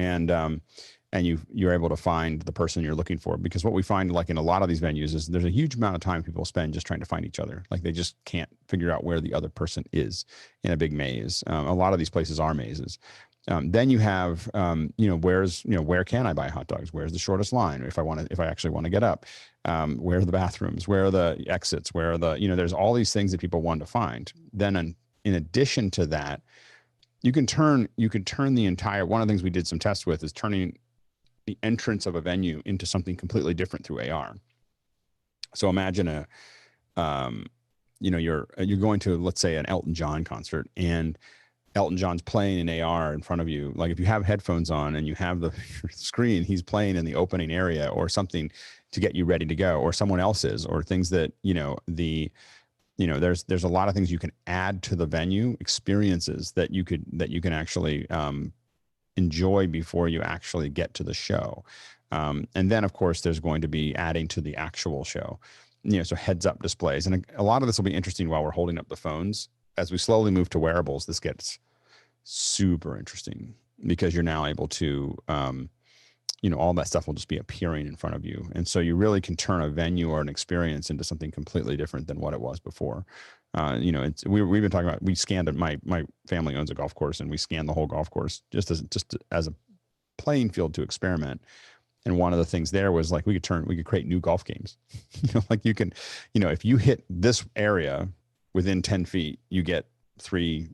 And you're able to find the person you're looking for, because what we find, like in a lot of these venues, is there's a huge amount of time people spend just trying to find each other. Like, they just can't figure out where the other person is in a big maze. A lot of these places are mazes. Then you have, where can I buy hot dogs? Where's the shortest line? If I actually want to get up, where are the bathrooms? Where are the exits? Where are the, there's all these things that people want to find. Then in addition to that, you can turn the entire, one of the things we did some tests with is turning the entrance of a venue into something completely different through AR. So imagine you're going to, let's say, an Elton John concert, and Elton John's playing in AR in front of you. Like if you have headphones on and you have the screen, he's playing in the opening area or something to get you ready to go, or someone else's, or things that, there's a lot of things you can add to the venue, experiences that you can actually enjoy before you actually get to the show. And then of course there's going to be adding to the actual show, so heads up displays. And a lot of this will be interesting while we're holding up the phones. As we slowly move to wearables, this gets super interesting because you're now able to, all that stuff will just be appearing in front of you. And so you really can turn a venue or an experience into something completely different than what it was before. We've been talking about, we scanned it. My family owns a golf course, and we scanned the whole golf course just as a playing field to experiment. And one of the things there was like, we could create new golf games. Like you can, if you hit this area within 10 feet, you get three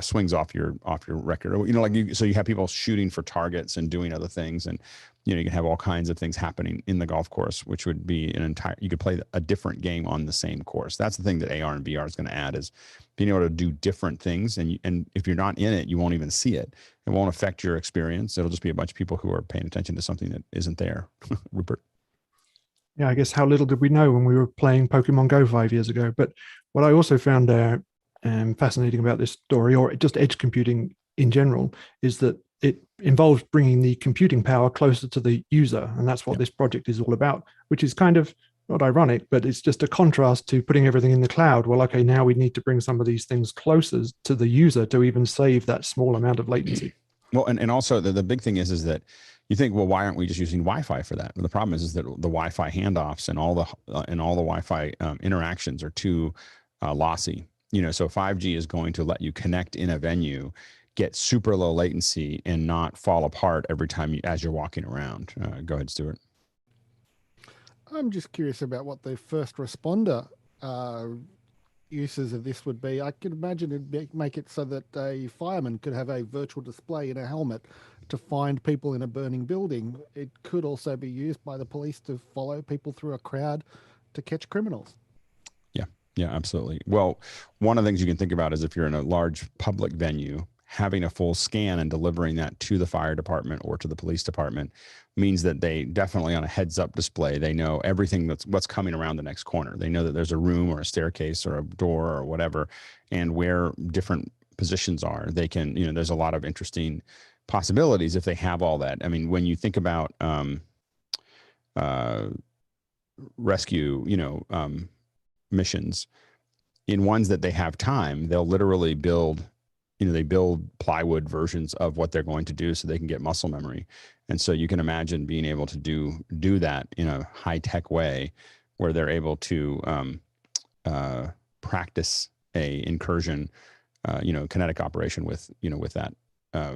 swings off your record, so you have people shooting for targets and doing other things. And, you can have all kinds of things happening in the golf course, which would be you could play a different game on the same course. That's the thing that AR and VR is going to add, is being able to do different things. And if you're not in it, you won't even see it. It won't affect your experience. It'll just be a bunch of people who are paying attention to something that isn't there. Rupert. Yeah, I guess how little did we know when we were playing Pokemon Go 5 years ago. But what I also found fascinating about this story, or just edge computing in general, is that it involves bringing the computing power closer to the user. And that's what this project is all about, which is kind of not ironic, but it's just a contrast to putting everything in the cloud. Well, okay, now we need to bring some of these things closer to the user to even save that small amount of latency. Well, and also the big thing is that you think, well, why aren't we just using Wi-Fi for that? Well, the problem is that the Wi-Fi handoffs and all the Wi-Fi interactions are too lossy. So 5G is going to let you connect in a venue, get super low latency, and not fall apart every time as you're walking around. Go ahead, Stuart. I'm just curious about what the first responder uses of this would be. I could imagine it'd make it so that a fireman could have a virtual display in a helmet to find people in a burning building. It could also be used by the police to follow people through a crowd to catch criminals. Yeah, absolutely. Well, one of the things you can think about is if you're in a large public venue, having a full scan and delivering that to the fire department or to the police department means that they definitely, on a heads up display, they know everything what's coming around the next corner. They know that there's a room or a staircase or a door or whatever, and where different positions are. They can, there's a lot of interesting possibilities if they have all that. I mean, when you think about rescue, missions, in ones that they have time, they'll literally build plywood versions of what they're going to do so they can get muscle memory. And so you can imagine being able to do that in a high-tech way where they're able to practice a incursion, kinetic operation with that,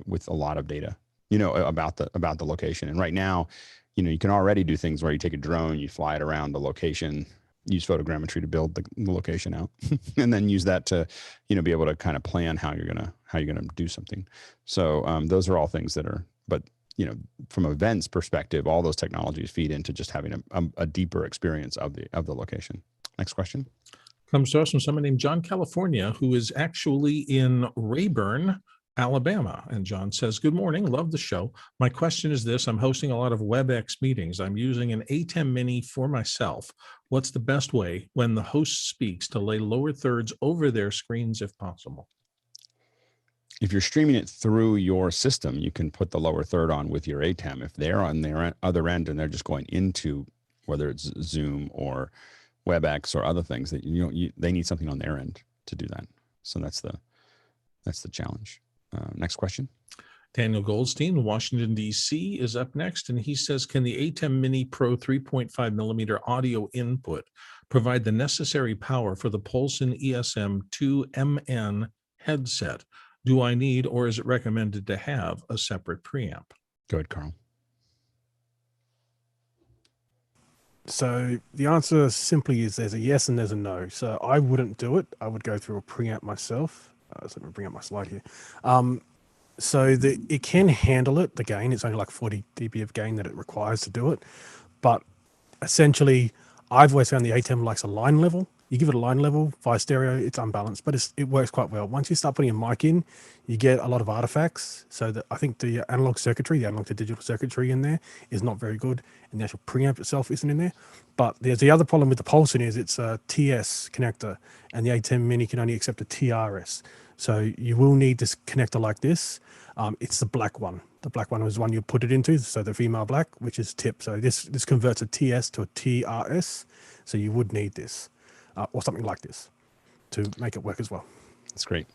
with a lot of data, about the location. And right now, you can already do things where you take a drone, you fly it around the location, use photogrammetry to build the location out, and then use that to, be able to kind of plan how you're gonna do something. So those are all things that are, but from a events perspective, all those technologies feed into just having a deeper experience of the location. Next question comes to us from someone named John California, who is actually in Rayburn, Alabama. And John says, good morning. Love the show. My question is this. I'm hosting a lot of WebEx meetings. I'm using an ATEM Mini for myself. What's the best way when the host speaks to lay lower thirds over their screens if possible? If you're streaming it through your system, you can put the lower third on with your ATEM. If they're on their other end and they're just going into, whether it's Zoom or WebEx or other things, that they need something on their end to do that. So that's the challenge. Next question. Daniel Goldstein, Washington, D.C. is up next, and he says, can the ATEM Mini Pro 3.5 millimeter audio input provide the necessary power for the Polsen ESM-2-MN headset? Do I need, or is it recommended to have, a separate preamp? Go ahead, Carl. So the answer simply is there's a yes and there's a no. So I wouldn't do it. I would go through a preamp myself. So let me bring up my slide here. So it can handle it, the gain. It's only like 40 dB of gain that it requires to do it. But essentially, I've always found the ATEM likes a line level. You give it a line level via stereo, it's unbalanced, but it works quite well. Once you start putting a mic in, you get a lot of artifacts. So I think the analog circuitry, the analog to digital circuitry in there is not very good, and the actual preamp itself isn't in there. But there's the other problem with the Polsen is it's a TS connector, and the ATEM Mini can only accept a TRS. So you will need this connector like this. It's the black one. The black one was one you put it into, so the female black, which is tip. So this converts a TS to a TRS. So you would need this. Or something like this to make it work as well. That's great.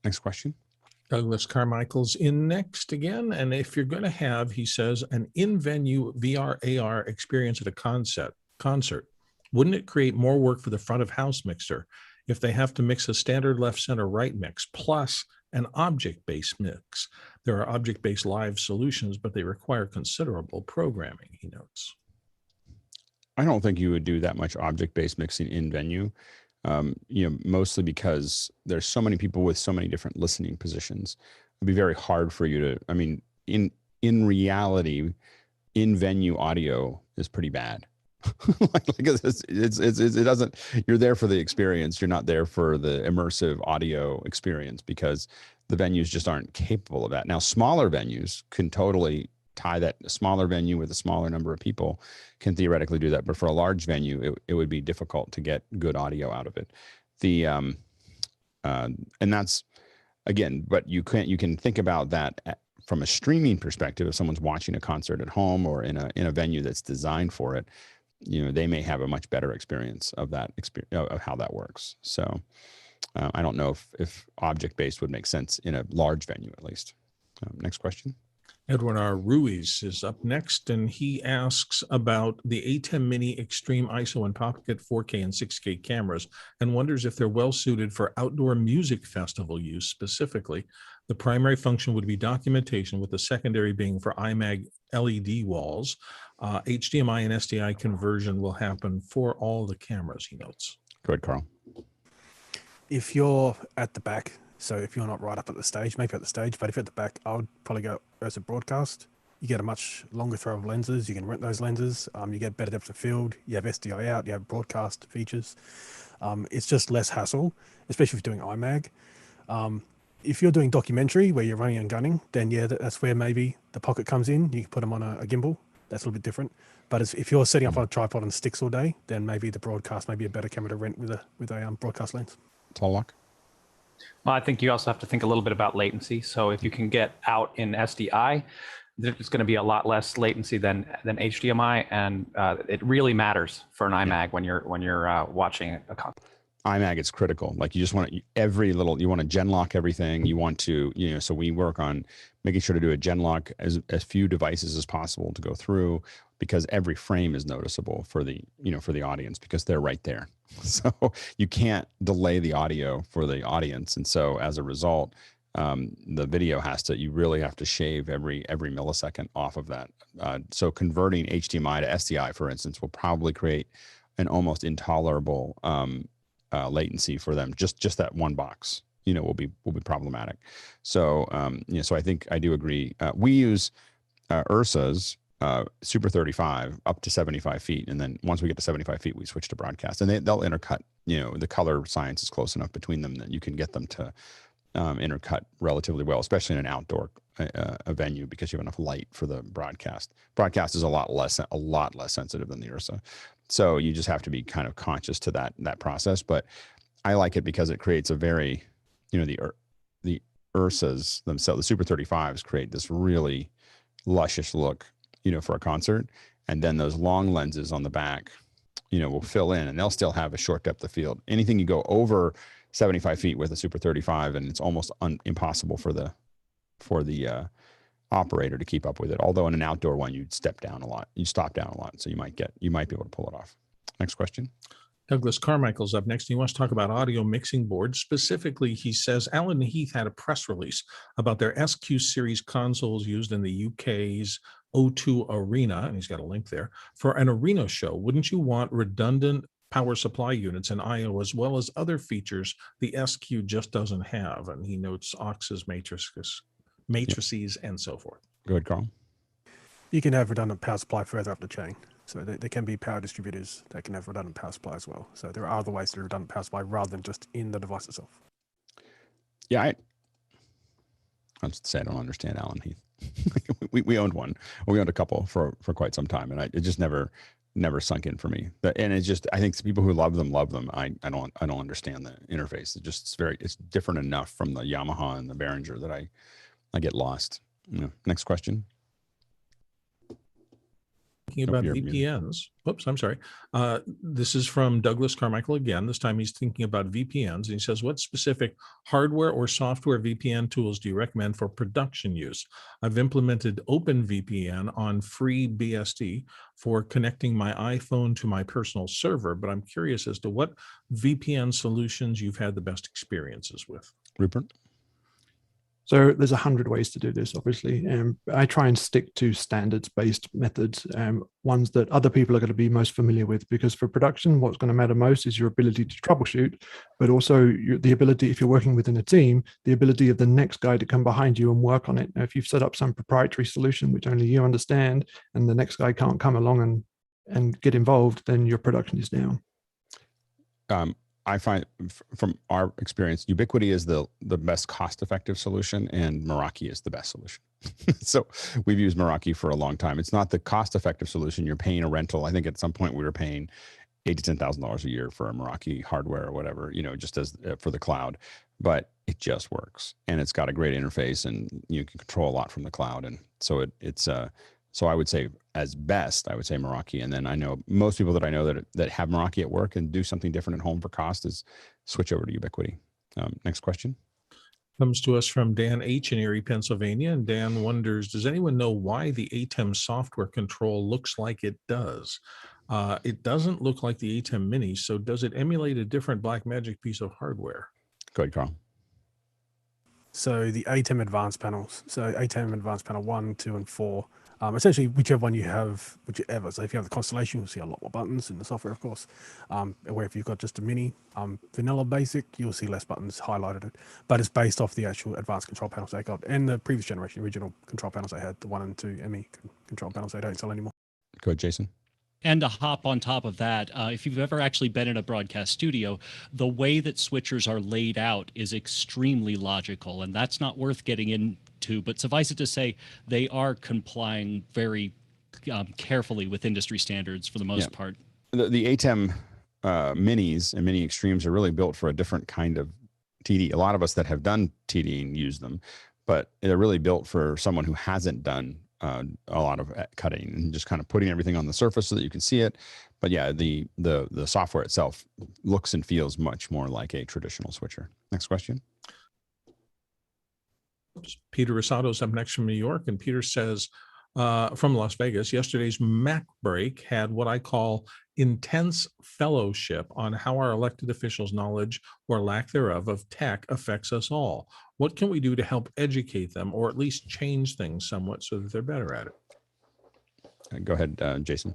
Next question. Douglas Carmichael's in next again. And if you're going to have, he says, an in-venue VR AR experience at a concert, wouldn't it create more work for the front of house mixer if they have to mix a standard left, center, right mix plus an object-based mix? There are object-based live solutions, but they require considerable programming, he notes. I don't think you would do that much object-based mixing in venue, mostly because there's so many people with so many different listening positions. It'd be very hard for you to, I mean, in reality, in venue audio is pretty bad. It doesn't, you're there for the experience. You're not there for the immersive audio experience because the venues just aren't capable of that. Now, smaller venues can totally tie that. A smaller venue with a smaller number of people can theoretically do that, but for a large venue, it would be difficult to get good audio out of it. And that's, again, but you can think about that from a streaming perspective. If someone's watching a concert at home or in a venue that's designed for it, they may have a much better experience of that of how that works. So I don't know if object-based would make sense in a large venue, at least. Next question. Edwin R. Ruiz is up next, and he asks about the ATEM Mini Extrem ISO and Pocket 4K and 6K cameras and wonders if they're well suited for outdoor music festival use specifically. The primary function would be documentation, with the secondary being for iMag LED walls. HDMI and SDI conversion will happen for all the cameras, he notes. Go ahead, Carl. If you're at the back, so if you're not right up at the stage, maybe at the stage, but if you're at the back, I would probably go as a broadcast. You get a much longer throw of lenses. You can rent those lenses. You get better depth of field. You have SDI out. You have broadcast features. It's just less hassle, especially if you're doing iMag. If you're doing documentary where you're running and gunning, then yeah, that's where maybe the Pocket comes in. You can put them on a gimbal. That's a little bit different. But if you're setting up on a tripod and sticks all day, then maybe the broadcast may be a better camera to rent with a broadcast lens. Tallock. Well, I think you also have to think a little bit about latency. So if you can get out in SDI, there's going to be a lot less latency than HDMI, and it really matters for an iMag when you're watching a concert. iMag is critical. Like you just want to, you want to gen lock everything. You want to, so we work on making sure to do a gen lock as few devices as possible to go through, because every frame is noticeable for the audience because they're right there. So you can't delay the audio for the audience. And so as a result, the video you really have to shave every millisecond off of that. So converting HDMI to SDI, for instance, will probably create an almost intolerable latency. For them. Just that one box, will be problematic. So so I think I do agree. We use Ursa's Super 35 up to 75 feet, and then once we get to 75 feet, we switch to broadcast, and they'll intercut. The color science is close enough between them that you can get them to intercut relatively well, especially in an outdoor a venue, because you have enough light for the broadcast. Broadcast is a lot less sensitive than the Ursa. So you just have to be kind of conscious to that process. But I like it because it creates a very, the Ursas themselves, the Super 35s create this really luscious look, for a concert. And then those long lenses on the back, will fill in, and they'll still have a short depth of field. Anything you go over 75 feet with a Super 35, and it's almost impossible for the operator to keep up with it. Although in an outdoor one, you'd stop down a lot. So you might be able to pull it off. Next question. Douglas Carmichael's up next. He wants to talk about audio mixing boards. Specifically, he says Allen and Heath had a press release about their SQ series consoles used in the UK's O2 Arena, and he's got a link there, for an arena show. Wouldn't you want redundant power supply units and I/O as well as other features the SQ just doesn't have? And he notes Auxes, matrices, and so forth. Go ahead, Carl. You can have redundant power supply further up the chain. So they can be power distributors that can have redundant power supply as well. So there are other ways to do redundant power supply rather than just in the device itself. Yeah, I'll just say I don't understand Alan Heath. we owned one. We owned a couple for quite some time, and it just never sunk in for me. And it's just, I think people who love them. I don't understand the interface. It's different enough from the Yamaha and the Behringer that I get lost. Next question. Thinking about VPNs. Oops, I'm sorry. This is from Douglas Carmichael again. This time he's thinking about VPNs, and he says, what specific hardware or software VPN tools do you recommend for production use? I've implemented OpenVPN on FreeBSD for connecting my iPhone to my personal server, but I'm curious as to what VPN solutions you've had the best experiences with. Rupert? So there's 100 ways to do this, obviously. I try and stick to standards-based methods, ones that other people are going to be most familiar with, because for production, what's going to matter most is your ability to troubleshoot, but also the ability, if you're working within a team, the ability of the next guy to come behind you and work on it. Now, if you've set up some proprietary solution, which only you understand, and the next guy can't come along and get involved, then your production is down. I find from our experience, Ubiquiti is the best cost-effective solution, and Meraki is the best solution. So we've used Meraki for a long time. It's not the cost-effective solution. You're paying a rental. I think at some point we were paying $8,000 to $10,000 a year for a Meraki hardware or whatever, just as for the cloud. But it just works, and it's got a great interface, and you can control a lot from the cloud. And so So I would say, as best, I would say Meraki. And then I know most people that I know that have Meraki at work and do something different at home for cost is switch over to Ubiquiti. Next question. Comes to us from Dan H. in Erie, Pennsylvania. And Dan wonders, does anyone know why the ATEM software control looks like it does? It doesn't look like the ATEM Mini. So does it emulate a different Blackmagic piece of hardware? Go ahead, Carl. So the ATEM advanced panels. So ATEM advanced panel 1, 2, and 4. Essentially, whichever one you have, whichever. So if you have the Constellation, you'll see a lot more buttons in the software, of course. Where if you've got just a Mini, vanilla basic, you'll see less buttons highlighted. But it's based off the actual advanced control panels they got. And the previous generation, original control panels they had, the 1 and 2 ME control panels they don't sell anymore. Go ahead, Jason. And to hop on top of that, if you've ever actually been in a broadcast studio, the way that switchers are laid out is extremely logical, and that's not worth getting into. But suffice it to say, they are complying very carefully with industry standards for the most part. The ATEM minis and mini extremes are really built for a different kind of TD. A lot of us that have done TDing use them, but they're really built for someone who hasn't done a lot of cutting and just kind of putting everything on the surface so that you can see it. But yeah, the software itself looks and feels much more like a traditional switcher. Next question. Peter Rosato's up next from New York, and Peter says, from Las Vegas, yesterday's Mac break had what I call intense fellowship on how our elected officials' knowledge or lack thereof of tech affects us all. What can we do to help educate them, or at least change things somewhat so that they're better at it? Go ahead, Jason.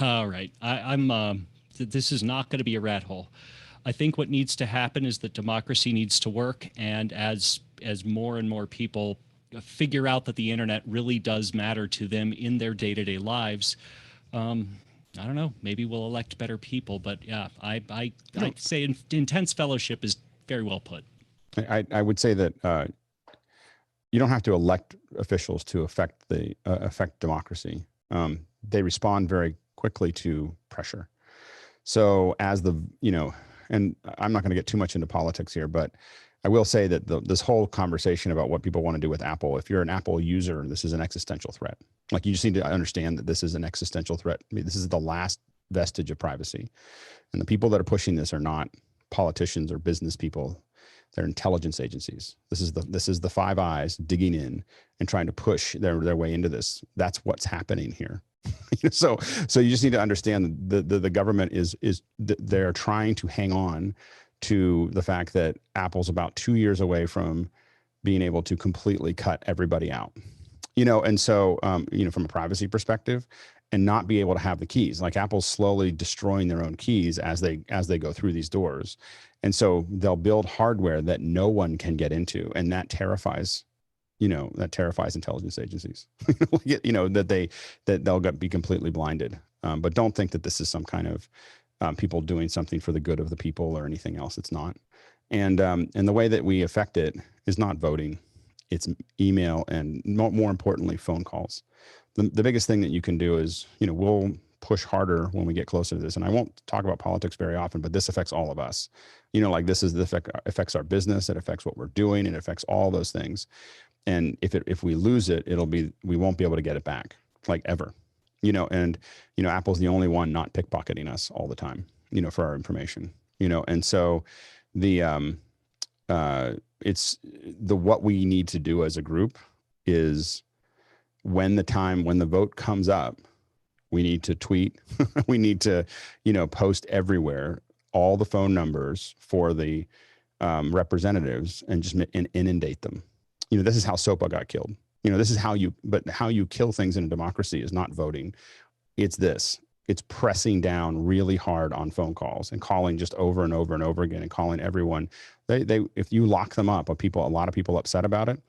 All right. This is not going to be a rat hole. I think what needs to happen is that democracy needs to work, and as more and more people figure out that the internet really does matter to them in their day-to-day lives, I don't know, maybe we'll elect better people. But yeah, I'd say intense fellowship is very well put. I would say that you don't have to elect officials to affect democracy. They respond very quickly to pressure. So as and I'm not going to get too much into politics here, but I will say that this whole conversation about what people want to do with Apple, if you're an Apple user, this is an existential threat. Like, you just need to understand that this is an existential threat. I mean, this is the last vestige of privacy. And the people that are pushing this are not politicians or business people. They're intelligence agencies. This is the Five Eyes digging in and trying to push their way into this. That's what's happening here. So you just need to understand that the government they're trying to hang on to the fact that Apple's about 2 years away from being able to completely cut everybody out, and so, from a privacy perspective, and not be able to have the keys. Like, Apple's slowly destroying their own keys as they go through these doors. And so they'll build hardware that no one can get into. And that terrifies that terrifies intelligence agencies. That they'll be completely blinded. But don't think that this is some kind of people doing something for the good of the people or anything else. It's not. And the way that we affect it is not voting. It's email and more importantly, phone calls. The biggest thing that you can do is, we'll push harder when we get closer to this. And I won't talk about politics very often, but this affects all of us. This affects our business. It affects what we're doing. It affects all those things. And if we lose it, we won't be able to get it back, like ever. Apple's the only one not pickpocketing us all the time, for our information. And so what we need to do as a group is when the vote comes up, we need to tweet, we need to, post everywhere, all the phone numbers for the representatives and just inundate them. This is how SOPA got killed. This is how you kill things in a democracy is not voting. It's pressing down really hard on phone calls and calling just over and over and over again and calling everyone. If you lock them up, a lot of people upset about it.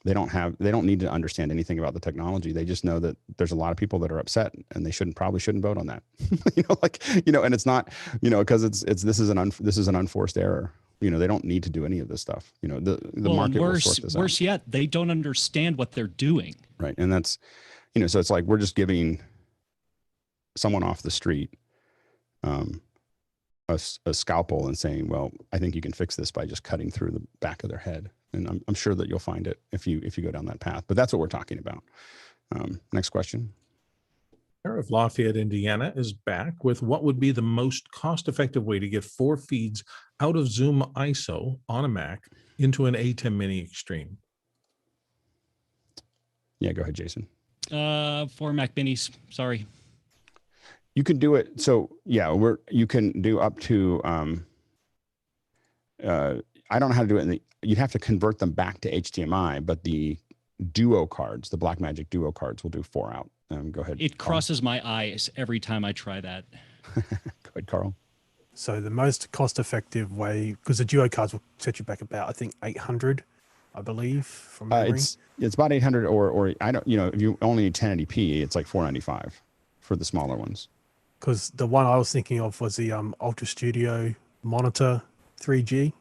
They don't need to understand anything about the technology. They just know that there's a lot of people that are upset and they probably shouldn't vote on that. And it's not, because this is an unforced error. They don't need to do any of this stuff. The market will sort this out. Worse yet, they don't understand what they're doing. Right. And that's, so it's like, we're just giving someone off the street a scalpel and saying, well, I think you can fix this by just cutting through the back of their head. And I'm sure that you'll find it if you go down that path, but that's what we're talking about. Next question. Of Lafayette, Indiana is back with what would be the most cost-effective way to get 4 feeds out of Zoom ISO on a Mac into an ATEM Mini Extreme. Yeah, go ahead, Jason. 4 Mac Minis. Sorry. You can do it. So yeah, you can do up to. I don't know how to do it. You'd have to convert them back to HDMI, but the Duo cards, the Blackmagic Duo cards, will do 4 out. Go ahead. It crosses my eyes every time I try that. Go ahead, Carl. So the most cost-effective way, because the Duo cards will set you back about, I think, 800, I believe, from memory. It's about 800, or I don't. If you only need 1080p, it's like 495 for the smaller ones. Because the one I was thinking of was the Ultra Studio Monitor 3G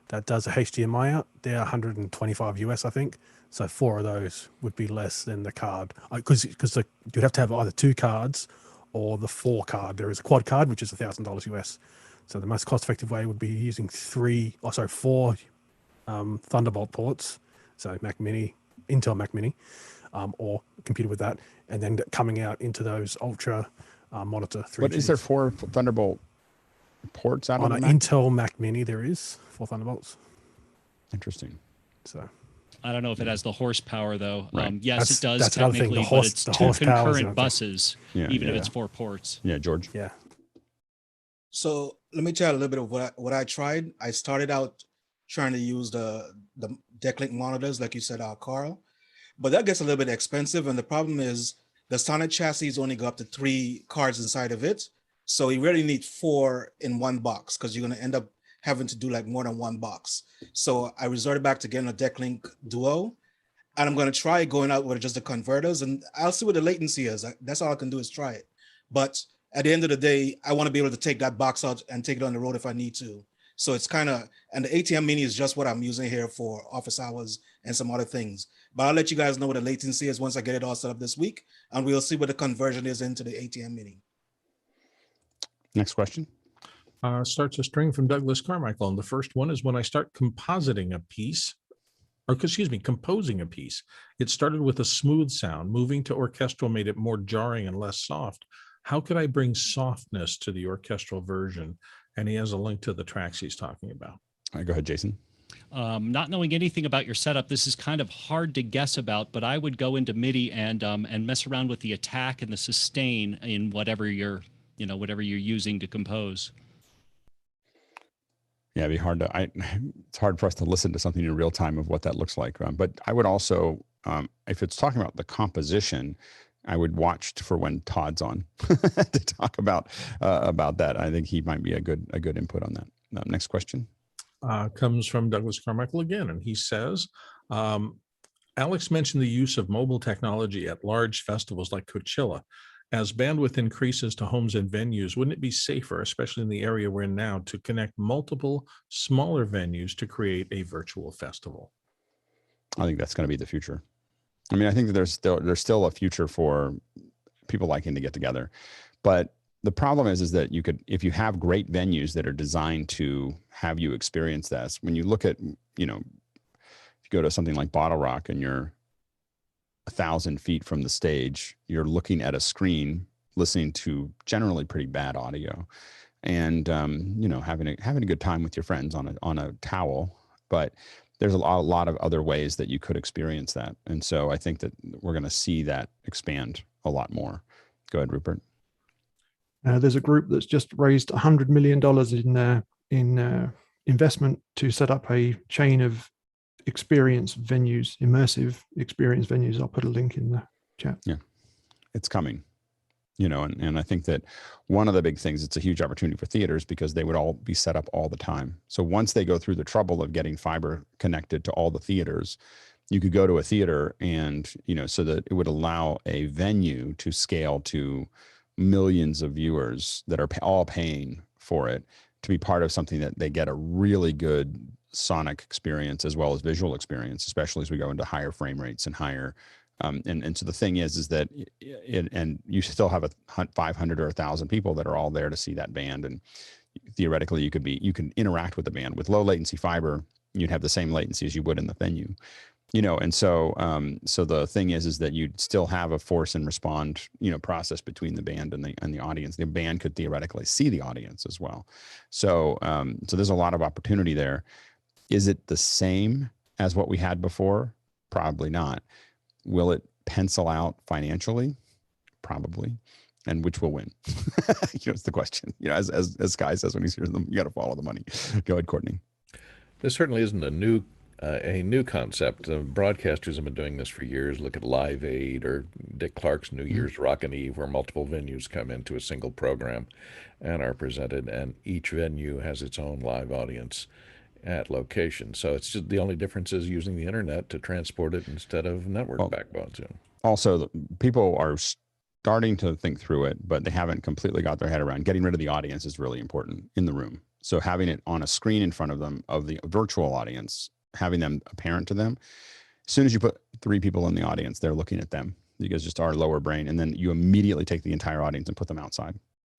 that does a HDMI out. They're 125 US, I think. So 4 of those would be less than the card, because you'd have to have either 2 cards or the 4 card. There is a quad card, which is $1,000 US. So the most cost-effective way would be using 4 Thunderbolt ports. So Mac Mini, Intel Mac Mini, or a computer with that, and then coming out into those Ultra Monitor 3Gs. But is there 4 Thunderbolt ports out on of an Mac? Intel Mac Mini? There is 4 Thunderbolts. Interesting. So I don't know if it has the horsepower though. Right. Yes, it does that's another thing, technically, but it's 2 concurrent buses, even if it's 4 ports. Yeah, George. Yeah. So let me tell you a little bit of what I tried. I started out trying to use the DeckLink monitors, like you said, Carl, but that gets a little bit expensive. And the problem is the Sonnet chassis only go up to 3 cards inside of it. So you really need 4 in one box, because you're going to end up having to do like more than 1 box. So I resorted back to getting a DeckLink Duo, and I'm going to try going out with just the converters, and I'll see what the latency is. That's all I can do is try it. But at the end of the day, I want to be able to take that box out and take it on the road if I need to. So it's kind of, and the ATEM Mini is just what I'm using here for office hours and some other things. But I'll let you guys know what the latency is once I get it all set up this week, and we'll see what the conversion is into the ATEM Mini. Next question. Starts a string from Douglas Carmichael. And the first one is, when I start composing a piece, it started with a smooth sound. Moving to orchestral made it more jarring and less soft. How could I bring softness to the orchestral version? And he has a link to the tracks he's talking about. All right, go ahead, Jason. Not knowing anything about your setup, this is kind of hard to guess about, but I would go into MIDI and mess around with the attack and the sustain in whatever you're using to compose. Yeah, it'd be hard it's hard for us to listen to something in real time of what that looks like. But I would also, if it's talking about the composition, I would watch for when Todd's on to talk about that. I think he might be a good input on that. Next question. Comes from Douglas Carmichael again, and he says, Alex mentioned the use of mobile technology at large festivals like Coachella. As bandwidth increases to homes and venues, wouldn't it be safer, especially in the area we're in now, to connect multiple smaller venues to create a virtual festival? I think that's going to be the future. I mean, I think that there's still a future for people liking to get together, but the problem is that you could, if you have great venues that are designed to have you experience this, when you look at, you know, if you go to something like Bottle Rock and you're 1,000 feet from the stage, you're looking at a screen, listening to generally pretty bad audio, and you know, having a good time with your friends on a towel. But there's a lot of other ways that you could experience that, and so I think that we're going to see that expand a lot more. Go ahead, Rupert. There's a group that's just raised $100 million in investment to set up a chain of experience venues, immersive experience venues. I'll put a link in the chat. Yeah, it's coming, you know, and I think that one of the big things, it's a huge opportunity for theaters because they would all be set up all the time. So once they go through the trouble of getting fiber connected to all the theaters, you could go to a theater and, you know, so that it would allow a venue to scale to millions of viewers that are all paying for it to be part of something that they get a really good sonic experience as well as visual experience, especially as we go into higher frame rates and higher. And so the thing is that and you still have 500 or 1,000 people that are all there to see that band. And theoretically you can interact with the band with low latency fiber. You'd have the same latency as you would in the venue, you know? And so, so the thing is that you'd still have a force and respond, you know, process between the band and the audience. The band could theoretically see the audience as well. So, so there's a lot of opportunity there. Is it the same as what we had before? Probably not. Will it pencil out financially? Probably. And which will win? You know, it's the question. You know, as Sky says when he hears them, you got to follow the money. Go ahead, Courtney. This certainly isn't a new concept. Broadcasters have been doing this for years. Look at Live Aid or Dick Clark's New Year's Rockin' Eve, where multiple venues come into a single program and are presented, and each venue has its own live audience at location. So it's just the only difference is using the internet to transport it instead of network backbones. You know. Also, people are starting to think through it, but they haven't completely got their head around getting rid of the audience is really important in the room. So having it on a screen in front of them of the virtual audience, having them apparent to them. As soon as you put 3 people in the audience, they're looking at them because just our lower brain, and then you immediately take the entire audience and put them outside,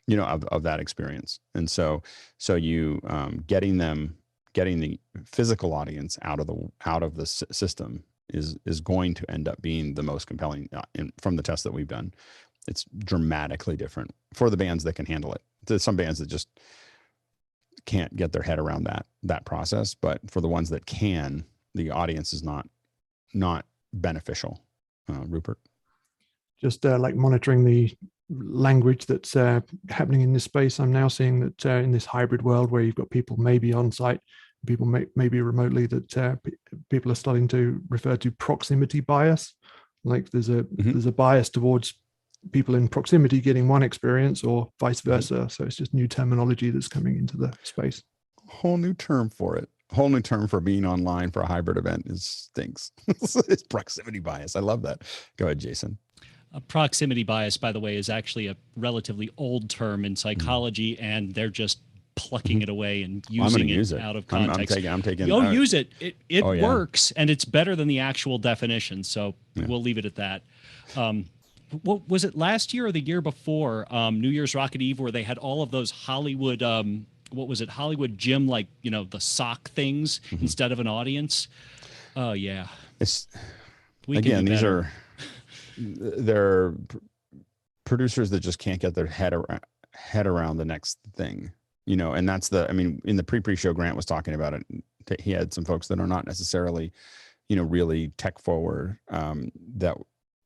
you know, of that experience. And so you getting the physical audience out of the system is going to end up being the most compelling from the tests that we've done. It's dramatically different for the bands that can handle it. There's some bands that just can't get their head around that process, but for the ones that can, the audience is not beneficial. Rupert? Just like monitoring the language that's happening in this space. I'm now seeing that in this hybrid world where you've got people maybe on site, people maybe remotely, that people are starting to refer to proximity bias. Like there's a bias towards people in proximity getting one experience or vice versa. So it's just new terminology that's coming into the space. Whole new term for it. Whole new term for being online for a hybrid event stinks. It's proximity bias. I love that. Go ahead, Jason. Proximity bias, by the way, is actually a relatively old term in psychology, and they're just plucking it away and using it out of context. I'm taking. Use it. It works, and it's better than the actual definition. So we'll leave it at that. What was it, last year or the year before, New Year's Rocket Eve, where they had all of those Hollywood, what was it, Hollywood gym, like, you know, the sock things instead of an audience? Oh yeah. They're producers that just can't get their head around the next thing, you know, and that's in the pre-show, Grant was talking about it. He had some folks that are not necessarily, you know, really tech forward, that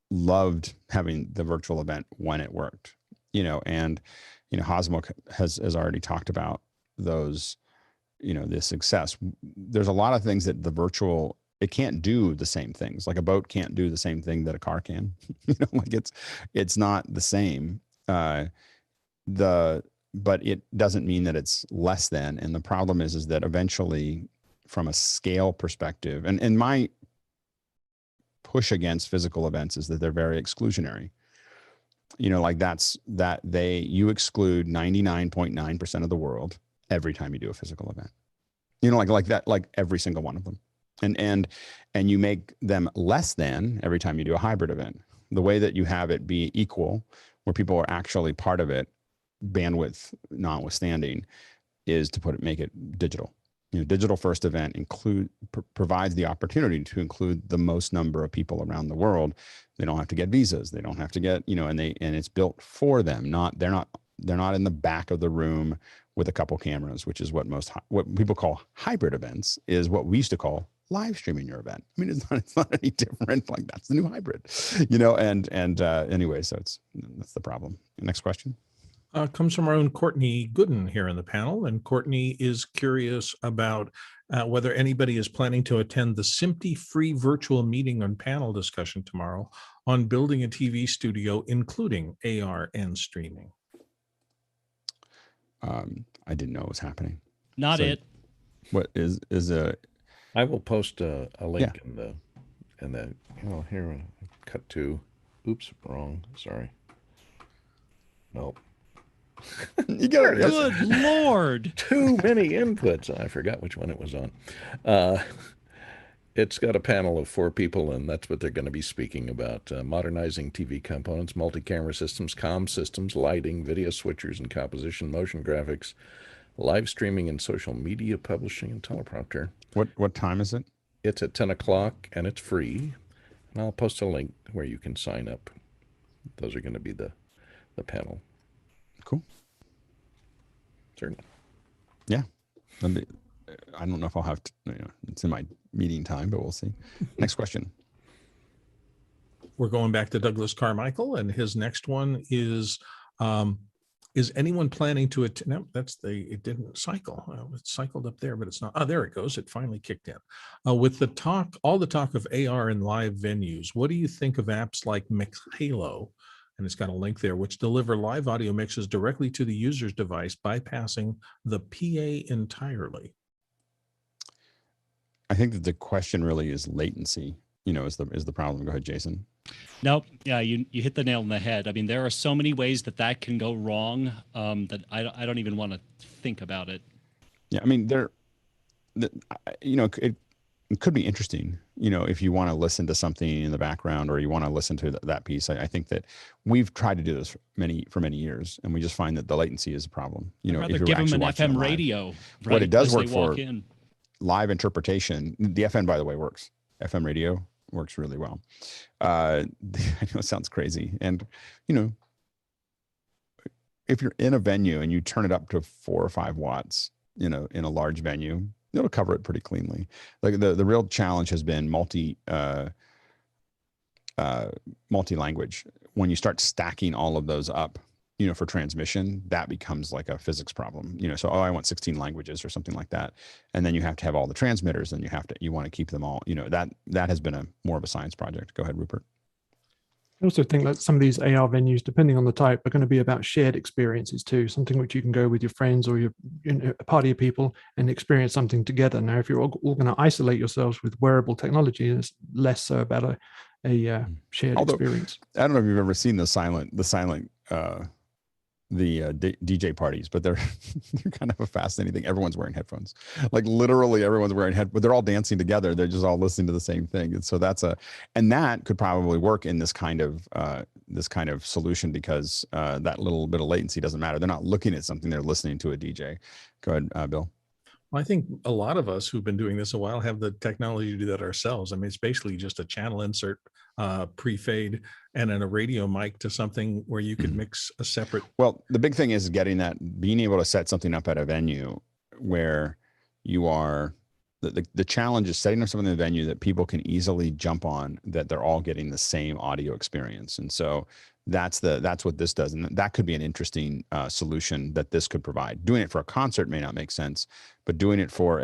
loved having the virtual event when it worked, you know, and, you know, Hosmo has already talked about those, you know, the success. There's a lot of things that the virtual, it can't do the same things. Like a boat can't do the same thing that a car can, you know, like it's not the same, but it doesn't mean that it's less than. And the problem is that eventually from a scale perspective, and my push against physical events is that they're very exclusionary. You know, like you exclude 99.9% of the world every time you do a physical event. You know, like that, like every single one of them. And you make them less than every time you do a hybrid event. The way that you have it be equal, where people are actually part of it, bandwidth notwithstanding, is to make it digital. You know, digital first event provides the opportunity to include the most number of people around the world. They don't have to get visas. They don't have to get, you know, and it's built for them. They're not in the back of the room with a couple cameras, which is what people call hybrid events, is what we used to call live streaming your event. I mean, it's not any different. Like, that's the new hybrid, you know. And anyway, so that's the problem. Next question. Comes from our own Courtney Gooden here in the panel. And Courtney is curious about whether anybody is planning to attend the SMPTE free virtual meeting and panel discussion tomorrow on building a TV studio, including AR and streaming. I didn't know it was happening. Not it. What is a? I will post a link in the here, cut to, oops, wrong. Sorry. Nope. You got it. Good Lord. Too many inputs. I forgot which one it was on. It's got a panel of 4 people, and that's what they're going to be speaking about. Modernizing TV components, multi-camera systems, comm systems, lighting, video switchers and composition, motion graphics, live streaming and social media publishing, and teleprompter. What time is it? It's at 10 o'clock, and it's free. And I'll post a link where you can sign up. Those are going to be the panel. Cool. Certainly. Yeah. I don't know if I'll have to, it's in my meeting time, but we'll see. Next question. We're going back to Douglas Carmichael, and his next one is anyone planning to attend? No, it didn't cycle. It cycled up there, but it's not. Oh, there it goes. It finally kicked in. With all the talk of AR in live venues, what do you think of apps like Mixhalo? And it's got a link there, which deliver live audio mixes directly to the user's device, bypassing the PA entirely. I think that the question really is latency, is the problem. Go ahead, Jason. Nope. Yeah, you hit the nail on the head. I mean, there are so many ways that can go wrong that I don't even want to think about it. Yeah, I mean, it could be interesting, if you want to listen to something in the background or you want to listen to that piece. I think that we've tried to do this for many years, and we just find that the latency is a problem. I'd rather give them an FM radio. Right, what it does work for live interpretation. The FM, by the way, works. FM radio works really well. I know it sounds crazy. And, if you're in a venue and you turn it up to 4 or 5 watts, in a large venue, it'll cover it pretty cleanly. Like the real challenge has been multi-language. When you start stacking all of those up, for transmission, that becomes like a physics problem. So I want 16 languages or something like that, and then you have to have all the transmitters, and you want to keep them all. That has been more of a science project. Go ahead, Rupert. I also think that some of these AR venues, depending on the type, are going to be about shared experiences too. Something which you can go with your friends or a party of people and experience something together. Now, if you're all going to isolate yourselves with wearable technology, it's less so about a shared experience. I don't know if you've ever seen the silent DJ parties, but they're kind of a fascinating thing. Everyone's wearing headphones, like literally everyone's wearing but they're all dancing together. They're just all listening to the same thing. And so and that could probably work in this kind of solution, because that little bit of latency doesn't matter. They're not looking at something, they're listening to a DJ. Go ahead, Bill. Well, I think a lot of us who've been doing this a while have the technology to do that ourselves. I mean, it's basically just a channel insert, pre-fade, and then a radio mic to something where you could mix a separate. Well, the big thing is being able to set something up at a venue where you are, the challenge is setting up something in the venue that people can easily jump on, that they're all getting the same audio experience. And so that's what this does. And that could be an interesting solution that this could provide. Doing it for a concert may not make sense, but doing it for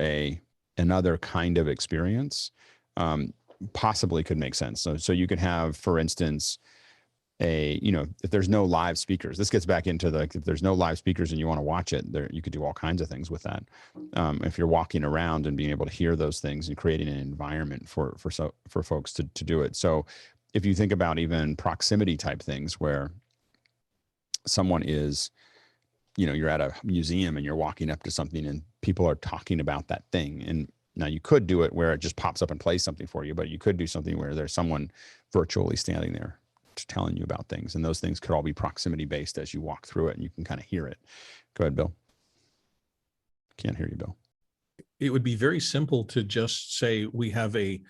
another kind of experience possibly could make sense. So you could have, for instance, if there's no live speakers, this gets back into if there's no live speakers and you want to watch it, you could do all kinds of things with that. If you're walking around and being able to hear those things and creating an environment for folks to do it. So if you think about even proximity type things where someone is, you're at a museum and you're walking up to something and people are talking about that thing. And now you could do it where it just pops up and plays something for you, but you could do something where there's someone virtually standing there telling you about things. And those things could all be proximity based as you walk through it and you can kind of hear it. Go ahead, Bill. Can't hear you, Bill. It would be very simple to just say we have a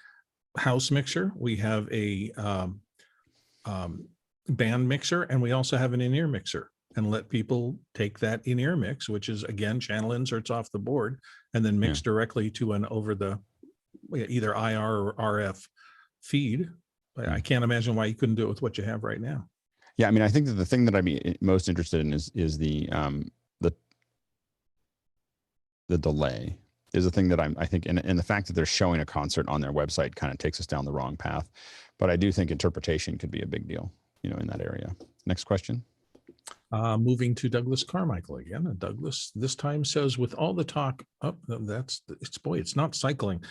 house mixer, we have a band mixer, and we also have an in-ear mixer, and let people take that in-ear mix, which is again channel inserts off the board, and then mix directly to an over the either IR or RF feed. I can't imagine why you couldn't do it with what you have right now. Yeah, I mean, I think that the thing that I'd be most interested in is the delay is the thing that I think, and the fact that they're showing a concert on their website kind of takes us down the wrong path. But I do think interpretation could be a big deal, in that area. Next question. Moving to Douglas Carmichael again. And Douglas this time says, with all the talk, it's not cycling.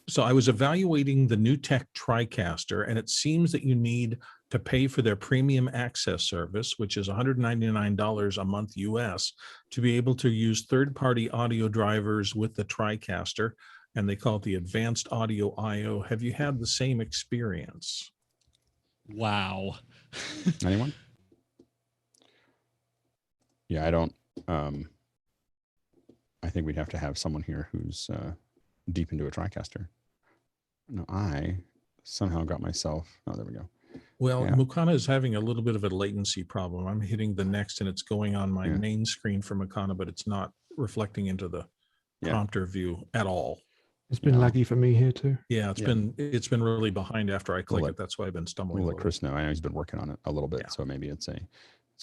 So I was evaluating the new tech TriCaster, and it seems that you need to pay for their premium access service, which is $199 a month US, to be able to use third-party audio drivers with the TriCaster, and they call it the Advanced Audio IO. Have you had the same experience? Wow. Anyone? Yeah, I don't. I think we'd have to have someone here who's deep into a TriCaster. No, I somehow got myself. Oh, there we go. Well, Yeah. Mukana is having a little bit of a latency problem. I'm hitting the next and it's going on my main screen for Mukana, but it's not reflecting into the prompter view at all. It's been laggy for me here too. Yeah, it's been really behind after I click it. That's why I've been stumbling. We'll let Chris know. I know he's been working on it a little bit, so maybe it's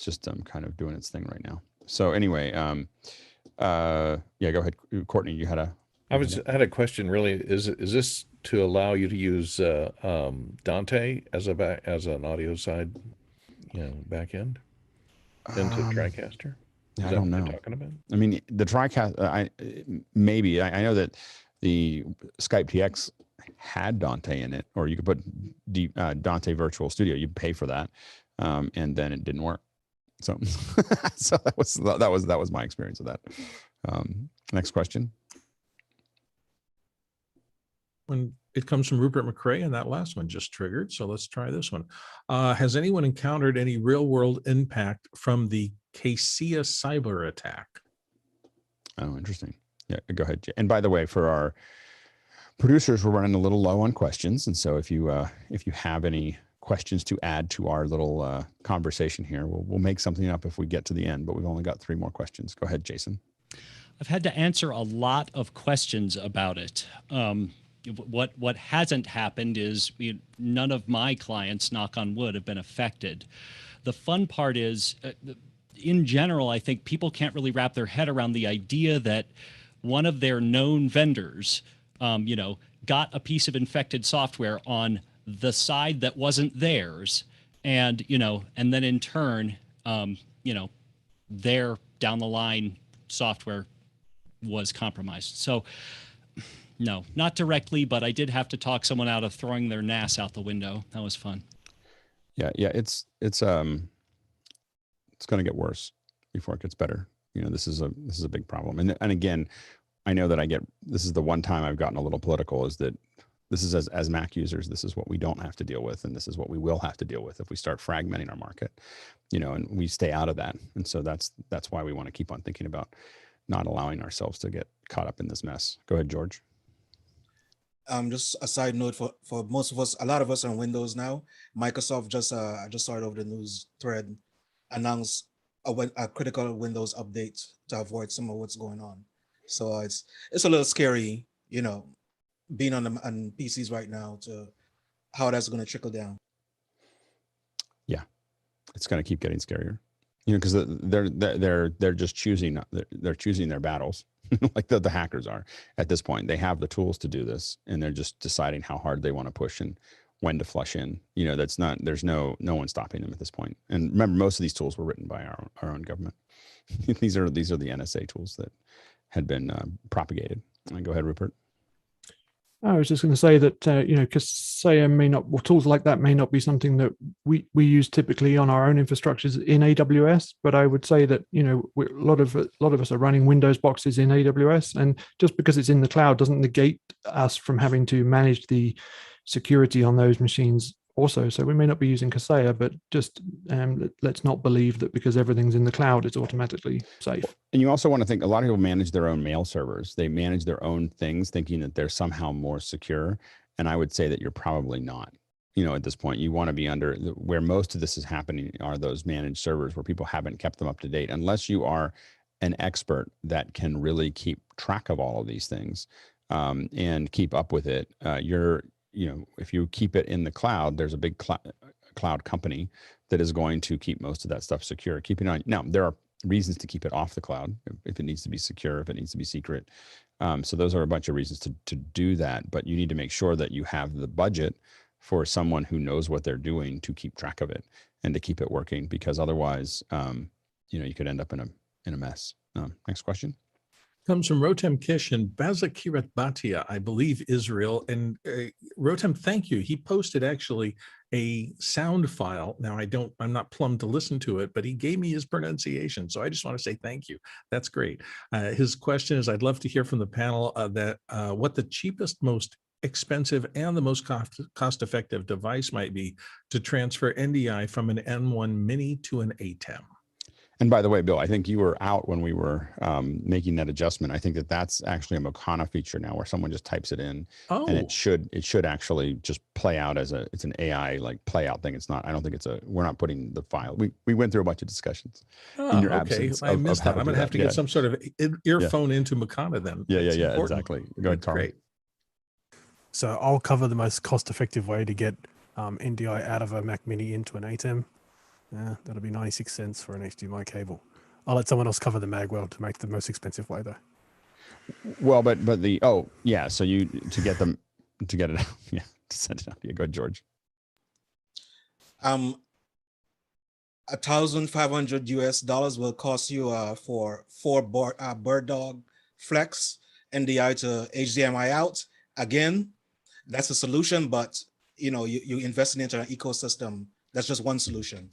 just kind of doing its thing right now. So anyway, yeah, go ahead, Courtney. You had I had a question. Really, is this to allow you to use Dante as an audio side, back end into TriCaster? I don't know. Talking about? I mean, the TriCaster. Maybe I know that the Skype TX had Dante in it, or you could put Dante Virtual Studio. You pay for that, and then it didn't work. So, so that was my experience of that. Next question. When it comes from Rupert McRae, and that last one just triggered. So let's try this one. Has anyone encountered any real world impact from the Cassia cyber attack? Oh, interesting. Yeah, go ahead. And by the way, for our producers, we're running a little low on questions. And so if you have any questions to add to our little conversation here, we'll make something up if we get to the end, but we've only got 3 more questions. Go ahead, Jason. I've had to answer a lot of questions about it. What hasn't happened is none of my clients, knock on wood, have been affected. The fun part is, in general, I think people can't really wrap their head around the idea that one of their known vendors, got a piece of infected software on the side that wasn't theirs, and and then in turn, their down the line software was compromised. So no, not directly, but I did have to talk someone out of throwing their NAS out the window. That was fun. Yeah, it's going to get worse before it gets better. This is a big problem. And again, I know that this is the one time I've gotten a little political, is that this is as Mac users, this is what we don't have to deal with, and this is what we will have to deal with if we start fragmenting our market, and we stay out of that. And so that's why we want to keep on thinking about not allowing ourselves to get caught up in this mess. Go ahead, George. Just a side note for most of us, a lot of us on Windows now, Microsoft I just saw it over the news thread, announced a critical Windows update to avoid some of what's going on. So it's a little scary, being on PCs right now, to how that's going to trickle down. Yeah, it's going to keep getting scarier, because they're just choosing their battles. Like the hackers are at this point. They have the tools to do this, and they're just deciding how hard they want to push and when to flush in. There's no one stopping them at this point. And remember, most of these tools were written by our own government. these are the NSA tools that had been propagated. Go ahead, Rupert. I was just going to say that, Kaseya may not, or tools like that may not be something that we use typically on our own infrastructures in AWS, but I would say that, a lot of us are running Windows boxes in AWS, and just because it's in the cloud doesn't negate us from having to manage the security on those machines also. So we may not be using Kaseya, but just let's not believe that because everything's in the cloud, it's automatically safe. And you also want to think, a lot of people manage their own mail servers. They manage their own things thinking that they're somehow more secure. And I would say that you're probably not. At this point, you want to be under where most of this is happening are those managed servers where people haven't kept them up to date. Unless you are an expert that can really keep track of all of these things and keep up with it, if you keep it in the cloud, there's a big cloud company that is going to keep most of that stuff secure. Keeping on. Now, there are reasons to keep it off the cloud if it needs to be secure, if it needs to be secret. So those are a bunch of reasons to do that. But you need to make sure that you have the budget for someone who knows what they're doing to keep track of it and to keep it working, because otherwise, you could end up in a mess. Next question. Comes from Rotem Kish in Bazakirat Batia, I believe Israel. And Rotem, thank you. He posted actually a sound file. Now I'm not plumbed to listen to it, but he gave me his pronunciation. So I just want to say thank you. That's great. His question is, I'd love to hear from the panel what the cheapest, most expensive, and the most cost-effective device might be to transfer NDI from an N1 Mini to an ATEM. And by the way, Bill, I think you were out when we were making that adjustment. I think that's actually a Mocana feature now, where someone just types it in, and it should actually just play out as it's an AI like play out thing. It's not. I don't think we're not putting the file. We went through a bunch of discussions in your absence. I missed that. I'm going to have to get some sort of earphone into Mocana then. Yeah, exactly. Go ahead, Carl. Great. So I'll cover the most cost-effective way to get NDI out of a Mac Mini into an ATEM. That'll be 96 cents for an HDMI cable. I'll let someone else cover the magwell to make the most expensive way though. Well, but so you to get it out, to send it out. Yeah, go ahead, George. $1,500 will cost you for 4 Bird Dog Flex NDI to HDMI out. Again, that's a solution, but you investing into an ecosystem. That's just one solution.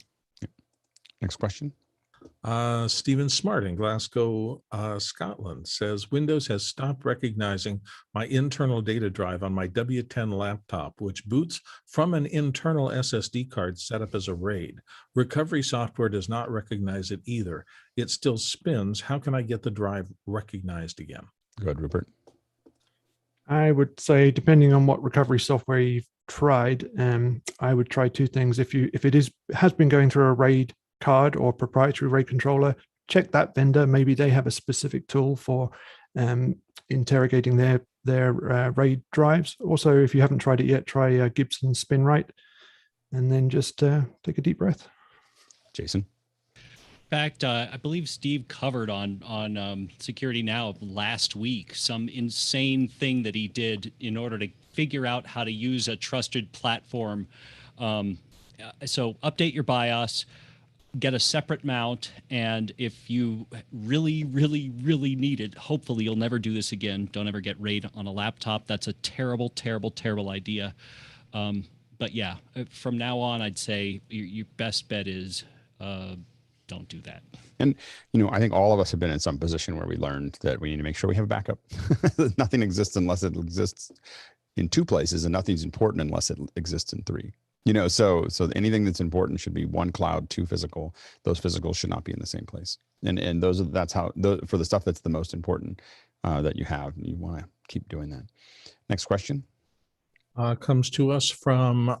Next question. Stephen Smart in Glasgow, Scotland says, Windows has stopped recognizing my internal data drive on my W10 laptop, which boots from an internal SSD card set up as a RAID. Recovery software does not recognize it either. It still spins. How can I get the drive recognized again? Go ahead, Rupert. I would say, depending on what recovery software you've tried, I would try two things. If it has been going through a RAID card or proprietary RAID controller, check that vendor. Maybe they have a specific tool for interrogating their RAID drives. Also, if you haven't tried it yet, try Gibson SpinRite, and then just take a deep breath. Jason. In fact, I believe Steve covered on Security Now last week some insane thing that he did in order to figure out how to use a trusted platform. So update your BIOS, get a separate mount, and if you really, really, really need it, hopefully you'll never do this again. Don't ever get RAID on a laptop. That's a terrible, terrible, terrible idea. But yeah, from now on, I'd say your best bet is don't do that. And, I think all of us have been in some position where we learned that we need to make sure we have a backup. Nothing exists unless it exists in 2 places, and nothing's important unless it exists in 3. So anything that's important should be 1 cloud, 2 physical. Those physicals should not be in the same place. And that's how for the stuff that's the most important that you have, you want to keep doing that. Next question. Comes to us from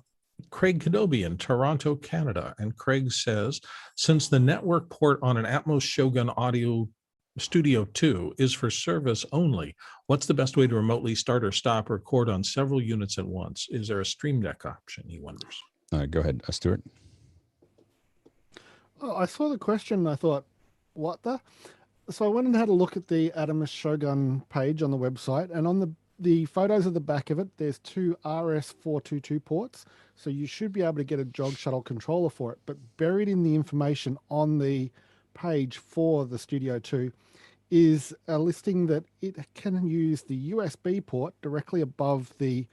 Craig Kadobi in Toronto, Canada. And Craig says, since the network port on an Atmos Shogun Audio Studio 2 is for service only, what's the best way to remotely start or stop record on several units at once? Is there a Stream Deck option, he wonders? Go ahead, Stuart. Oh, I saw the question and I thought, what the? So I went and had a look at the ATEM Shogun page on the website, and on the the photos of the back of it, there's two RS422 ports, so you should be able to get a jog shuttle controller for it. But buried in the information on the page for the Studio 2 is a listing that it can use the USB port directly above the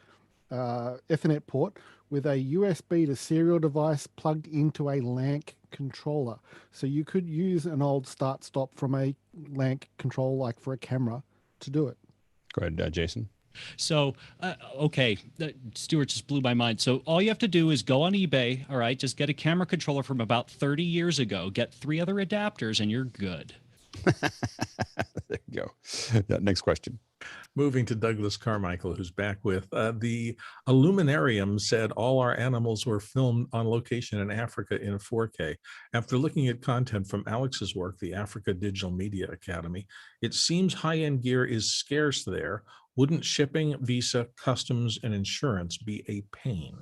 Ethernet port with a USB to serial device plugged into a LANC controller. So you could use an old start-stop from a LANC control, like for a camera, to do it. Go ahead, Jason. So, okay, Stuart just blew my mind. So all you have to do is go on eBay, all right, just get a camera controller from about 30 years ago, get 3 other adapters, and you're good. There you go. Yeah, next question. Moving to Douglas Carmichael, who's back with the Illuminarium said all our animals were filmed on location in Africa in 4K. After looking at content from Alex's work, the Africa Digital Media Academy, it seems high-end gear is scarce there. Wouldn't shipping, visa, customs, and insurance be a pain?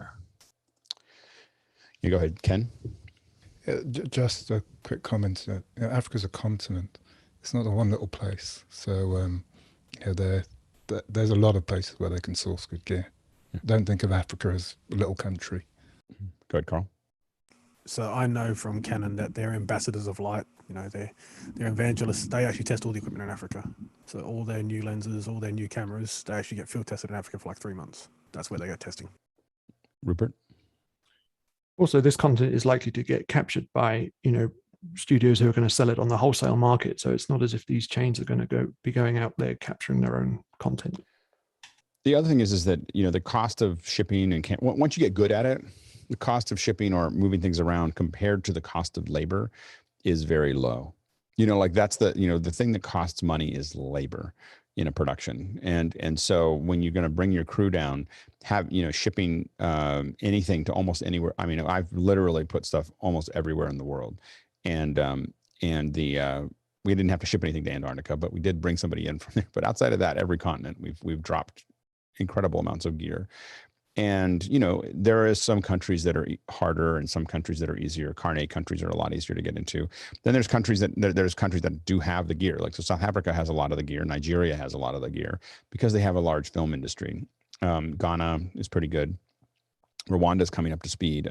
You go ahead, Ken. Just a quick comment. Africa's a continent. It's not a one little place. So there's a lot of places where they can source good gear. Don't think of Africa as a little country. Go ahead, Carl. So I know from Canon that they're ambassadors of light. You know, they're evangelists. They actually test all the equipment in Africa. So all their new lenses, all their new cameras, they actually get field tested in Africa for like 3 months. That's where they go testing. Rupert. Also, this content is likely to get captured by, studios who are going to sell it on the wholesale market. So it's not as if these chains are going to be going out there capturing their own content. The other thing is that, the cost of shipping and once you get good at it, the cost of shipping or moving things around compared to the cost of labor is very low. Like that's the thing that costs money is labor in a production. And so when you're going to bring your crew down, shipping anything to almost anywhere. I mean, I've literally put stuff almost everywhere in the world. And we didn't have to ship anything to Antarctica, but we did bring somebody in from there. But outside of that, every continent we've dropped incredible amounts of gear. And there is some countries that are harder and some countries that are easier. Carnet countries are a lot easier to get into. Then there's countries that do have the gear. Like, so South Africa has a lot of the gear. Nigeria has a lot of the gear because they have a large film industry. Ghana is pretty good. Rwanda is coming up to speed.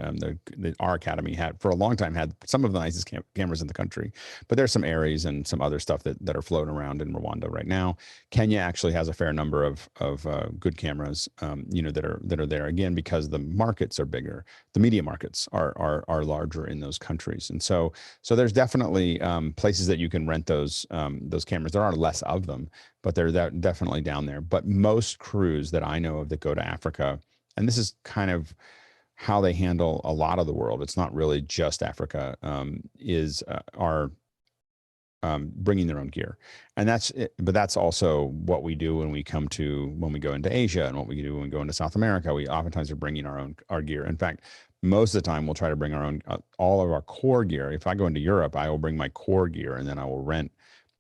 Our academy had for a long time had some of the nicest cameras in the country, but there's some Aries and some other stuff that are floating around in Rwanda right now. Kenya actually has a fair number of good cameras, that are there again because the markets are bigger. The media markets are larger in those countries, and so there's definitely places that you can rent those cameras. There are less of them, but they're definitely down there. But most crews that I know of that go to Africa. And this is kind of how they handle a lot of the world. It's not really just Africa, are bringing their own gear. And but that's also what we do when we go into Asia and what we do when we go into South America. We oftentimes are bringing our gear. In fact, most of the time we'll try to bring our own, all of our core gear. If I go into Europe, I will bring my core gear and then I will rent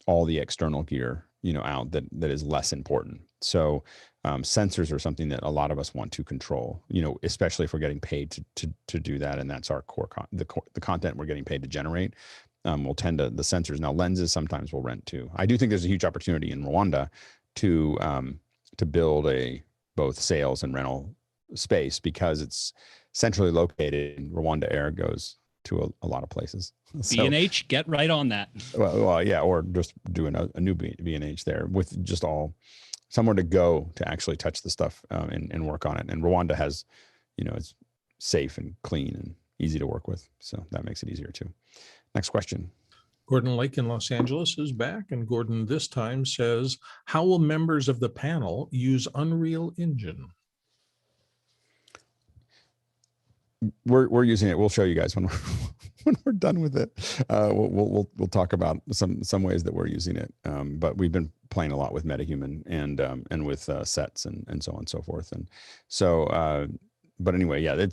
all the external gear, out that is less important. So sensors are something that a lot of us want to control, especially if we're getting paid to do that. And that's our the content we're getting paid to generate. We'll tend to the sensors. Now lenses sometimes we'll rent too. I do think there's a huge opportunity in Rwanda to build a both sales and rental space because it's centrally located. Rwanda Air goes to a lot of places. B&H, get right on that. Well, yeah, or just doing a new B&H there with just somewhere to go to actually touch the stuff and work on it. And Rwanda has, it's safe and clean and easy to work with. So that makes it easier too. Next question. Gordon Lake in Los Angeles is back. And Gordon this time says, how will members of the panel use Unreal Engine? We're using it. We'll show you guys when we're done with it. We'll talk about some ways that we're using it. But we've been playing a lot with MetaHuman and with sets and so on and so forth. And so, but anyway, yeah,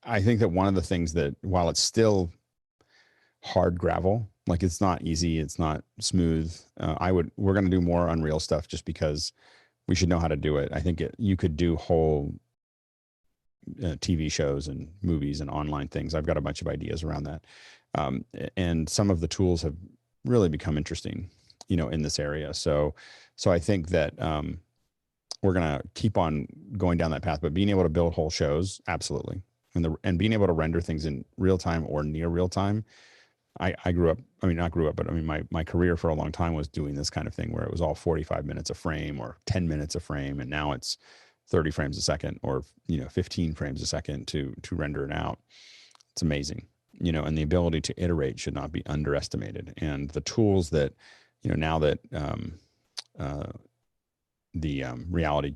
I think that one of the things that while it's still hard gravel, like it's not easy, it's not smooth. We're going to do more Unreal stuff just because we should know how to do it. I think you could do whole TV shows and movies and online things. I've got a bunch of ideas around that. And some of the tools have really become interesting, in this area. So I think that we're going to keep on going down that path, but being able to build whole shows, absolutely. And being able to render things in real time or near real time. I grew up, I mean, not grew up, but I mean, my career for a long time was doing this kind of thing where it was all 45 minutes a frame or 10 minutes a frame. And now it's 30 frames a second or, 15 frames a second to render it out. It's amazing, and the ability to iterate should not be underestimated. And the tools that, now that the reality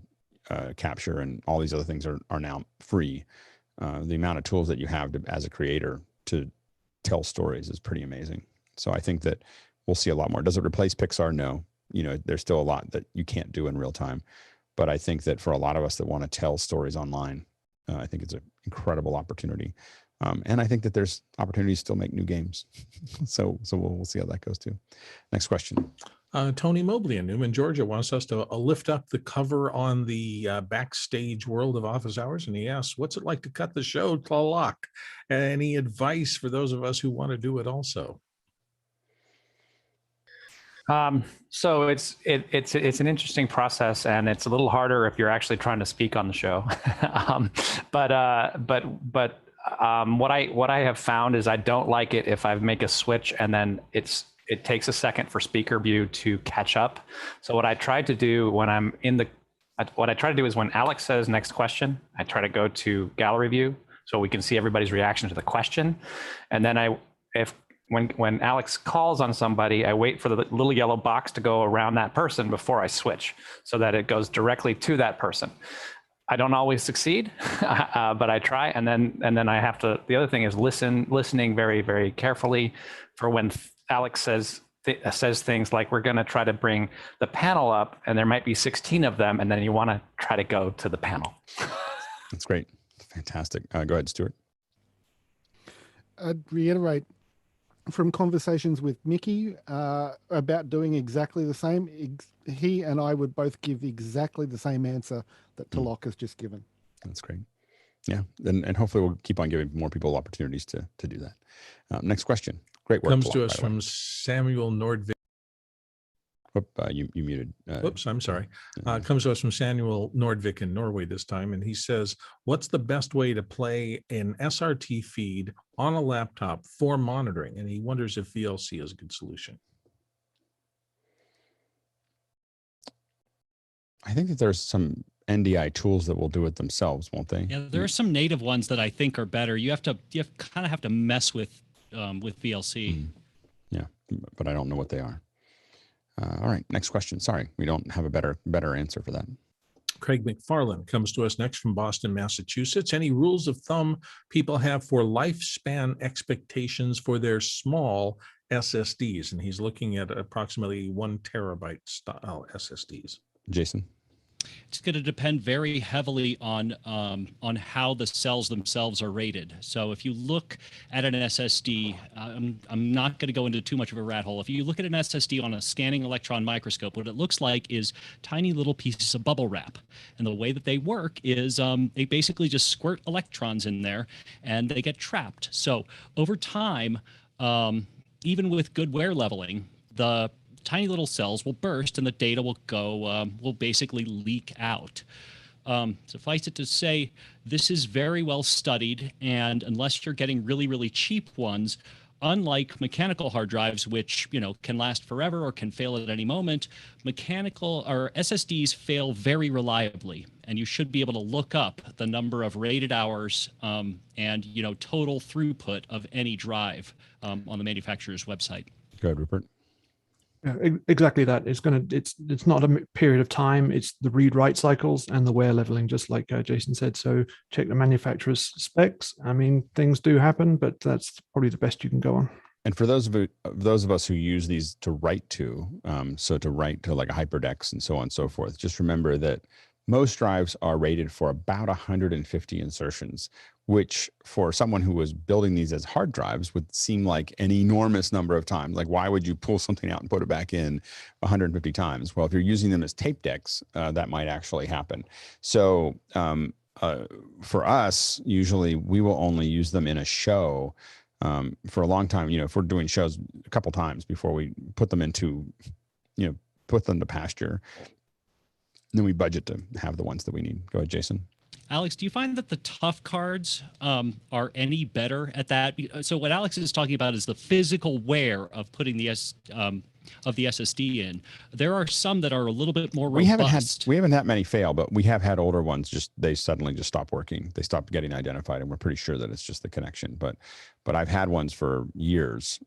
capture and all these other things are now free, the amount of tools that you have as a creator to tell stories is pretty amazing. So I think that we'll see a lot more. Does it replace Pixar? No. There's still a lot that you can't do in real time. But I think that for a lot of us that want to tell stories online, I think it's an incredible opportunity. And I think that there's opportunities to still make new games. so we'll see how that goes too. Next question. Tony Mobley in Newman, Georgia wants us to lift up the cover on the backstage world of office hours. And he asks, what's it like to cut the show to lock? Any advice for those of us who want to do it also? So it's an interesting process, and it's a little harder if you're actually trying to speak on the show. But what I have found is I don't like it if I make a switch and then it takes a second for speaker view to catch up. So what I tried to do when is when Alex says next question, I try to go to gallery view so we can see everybody's reaction to the question. And then when Alex calls on somebody, I wait for the little yellow box to go around that person before I switch so that it goes directly to that person. I don't always succeed, but I try. And then I have to, the other thing is listening very, very carefully for when Alex says things like, we're going to try to bring the panel up and there might be 16 of them. And then you want to try to go to the panel. That's great. Fantastic. Go ahead, Stuart. I'd reiterate from conversations with Mickey about doing exactly the same. He and I would both give exactly the same answer that Talok has just given. That's great. Yeah. And hopefully we'll keep on giving more people opportunities to do that. Next question. Great work. Comes to us from Samuel Nordvik. Whoop, you muted. Oops, I'm sorry. Comes to us from Samuel Nordvik in Norway this time. And he says, what's the best way to play an SRT feed on a laptop for monitoring? And he wonders if VLC is a good solution. I think that there's some NDI tools that will do it themselves, won't they? Yeah, there are some native ones that I think are better. You kind of have to mess with VLC. Yeah, but I don't know what they are. All right, next question. Sorry, we don't have a better answer for that. Craig McFarland comes to us next from Boston, Massachusetts. Any rules of thumb people have for lifespan expectations for their small SSDs? And he's looking at approximately 1 terabyte style SSDs. Jason? It's going to depend very heavily on how the cells themselves are rated. So if you look at an SSD, I'm not going to go into too much of a rat hole. If you look at an SSD on a scanning electron microscope, what it looks like is tiny little pieces of bubble wrap. And the way that they work is they basically just squirt electrons in there and they get trapped. So over time, even with good wear leveling, the tiny little cells will burst and the data will basically leak out. Suffice it to say, this is very well studied, and unless you're getting really, really cheap ones, unlike mechanical hard drives, which can last forever or can fail at any moment, mechanical or SSDs fail very reliably, and you should be able to look up the number of rated hours and total throughput of any drive on the manufacturer's website. Go ahead, Rupert. Yeah, exactly that. It's not a period of time. It's the read-write cycles and the wear leveling, just like Jason said. So check the manufacturer's specs. I mean, things do happen, but that's probably the best you can go on. And for those of us who use these to write to, so to write to like a HyperDex and so on and so forth, just remember that most drives are rated for about 150 insertions, which for someone who was building these as hard drives would seem like an enormous number of times. Like, why would you pull something out and put it back in 150 times? Well, if you're using them as tape decks, that might actually happen. So for us, usually we will only use them in a show for a long time. If we're doing shows a couple times before we put them to pasture. then we budget to have the ones that we need. Go ahead, Jason. Alex, do you find that the tough cards are any better at that? So what Alex is talking about is the physical wear of putting the SSD in. There are some that are a little bit more robust. We haven't had many fail, but we have had older ones they suddenly just stop working. They stopped getting identified, and we're pretty sure that it's just the connection. But I've had ones for years,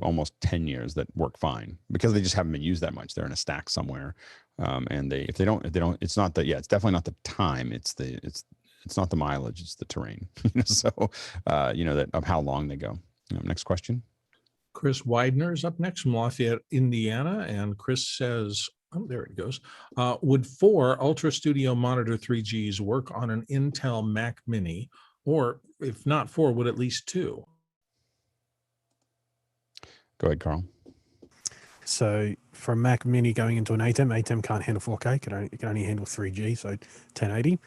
almost 10 years that work fine because they just haven't been used that much. They're in a stack somewhere. And if they don't, it's not that, it's definitely not the time. It's not the mileage, it's the terrain. So, that of how long they go. Next question. Chris Widener is up next from Lafayette, Indiana. And Chris says, oh, there it goes. Would 4 Ultra Studio Monitor 3Gs work on an Intel Mac Mini? Or if not 4, would at least 2? Go ahead, Carl. So for a Mac Mini going into an ATEM can't handle 4K, it can only handle 3G, so 1080.